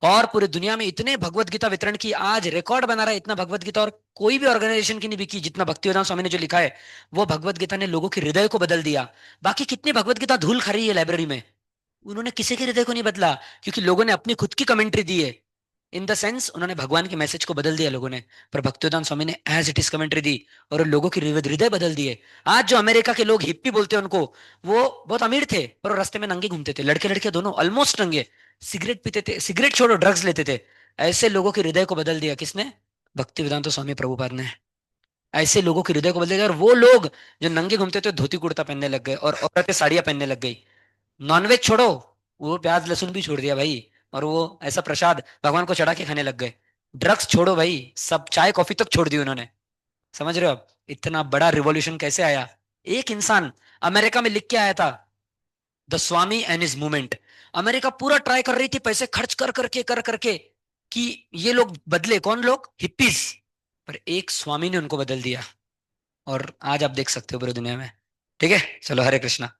और पूरी दुनिया में इतने भगवत गीता वितरण की, आज रिकॉर्ड बना रहा है इतना भगवत गीता, और कोई भी ऑर्गेनाइजेशन की नहीं बिकी जितना भक्तिवेदांत स्वामी ने जो लिखा है। वो भगवत गीता ने लोगों के हृदय को बदल दिया। बाकी कितनी भगवत गीता धूल खा रही है लाइब्रेरी में, उन्होंने किसी के हृदय को नहीं बदला, क्योंकि लोगों ने अपनी खुद की कमेंट्री दी है। इन द सेंस उन्होंने भगवान के मैसेज को बदल दिया लोगों ने। पर भक्तिवेदांत स्वामी ने एज इट इज कमेंट्री दी, और लोगों के हृदय बदल दिए। आज जो अमेरिका के लोग हिप्पी बोलते हैं उनको, वो बहुत अमीर थे पर वो रास्ते में नंगे घूमते थे, लड़के लड़के दोनों ऑलमोस्ट नंगे, सिगरेट पीते थे, सिगरेट छोड़ो ड्रग्स लेते थे। ऐसे लोगों के हृदय को बदल दिया किसने? भक्तिवेदांत स्वामी प्रभुपाद ने। ऐसे लोगों के हृदय को बदल दिया, और वो लोग जो नंगे घूमते थे धोती कुर्ता पहनने लग गए, और औरतें साड़ियां पहनने लग गई। नॉनवेज छोड़ो, वो प्याज लहसुन भी छोड़ दिया भाई, और वो ऐसा प्रसाद भगवान को चढ़ा के खाने लग गए। ड्रग्स छोड़ो भाई, सब चाय कॉफी तक छोड़ दी उन्होंने। समझ रहे हो आप इतना बड़ा रिवॉल्यूशन कैसे आया? एक इंसान अमेरिका में लिख के आया था, the Swami and his movement. America पूरा ट्राई कर रही थी पैसे खर्च कर करके कि ये लोग बदले, कौन लोग? हिप्पीज। पर एक स्वामी ने उनको बदल दिया, और आज आप देख सकते हो पूरी दुनिया में। ठीक है, चलो, हरे कृष्णा।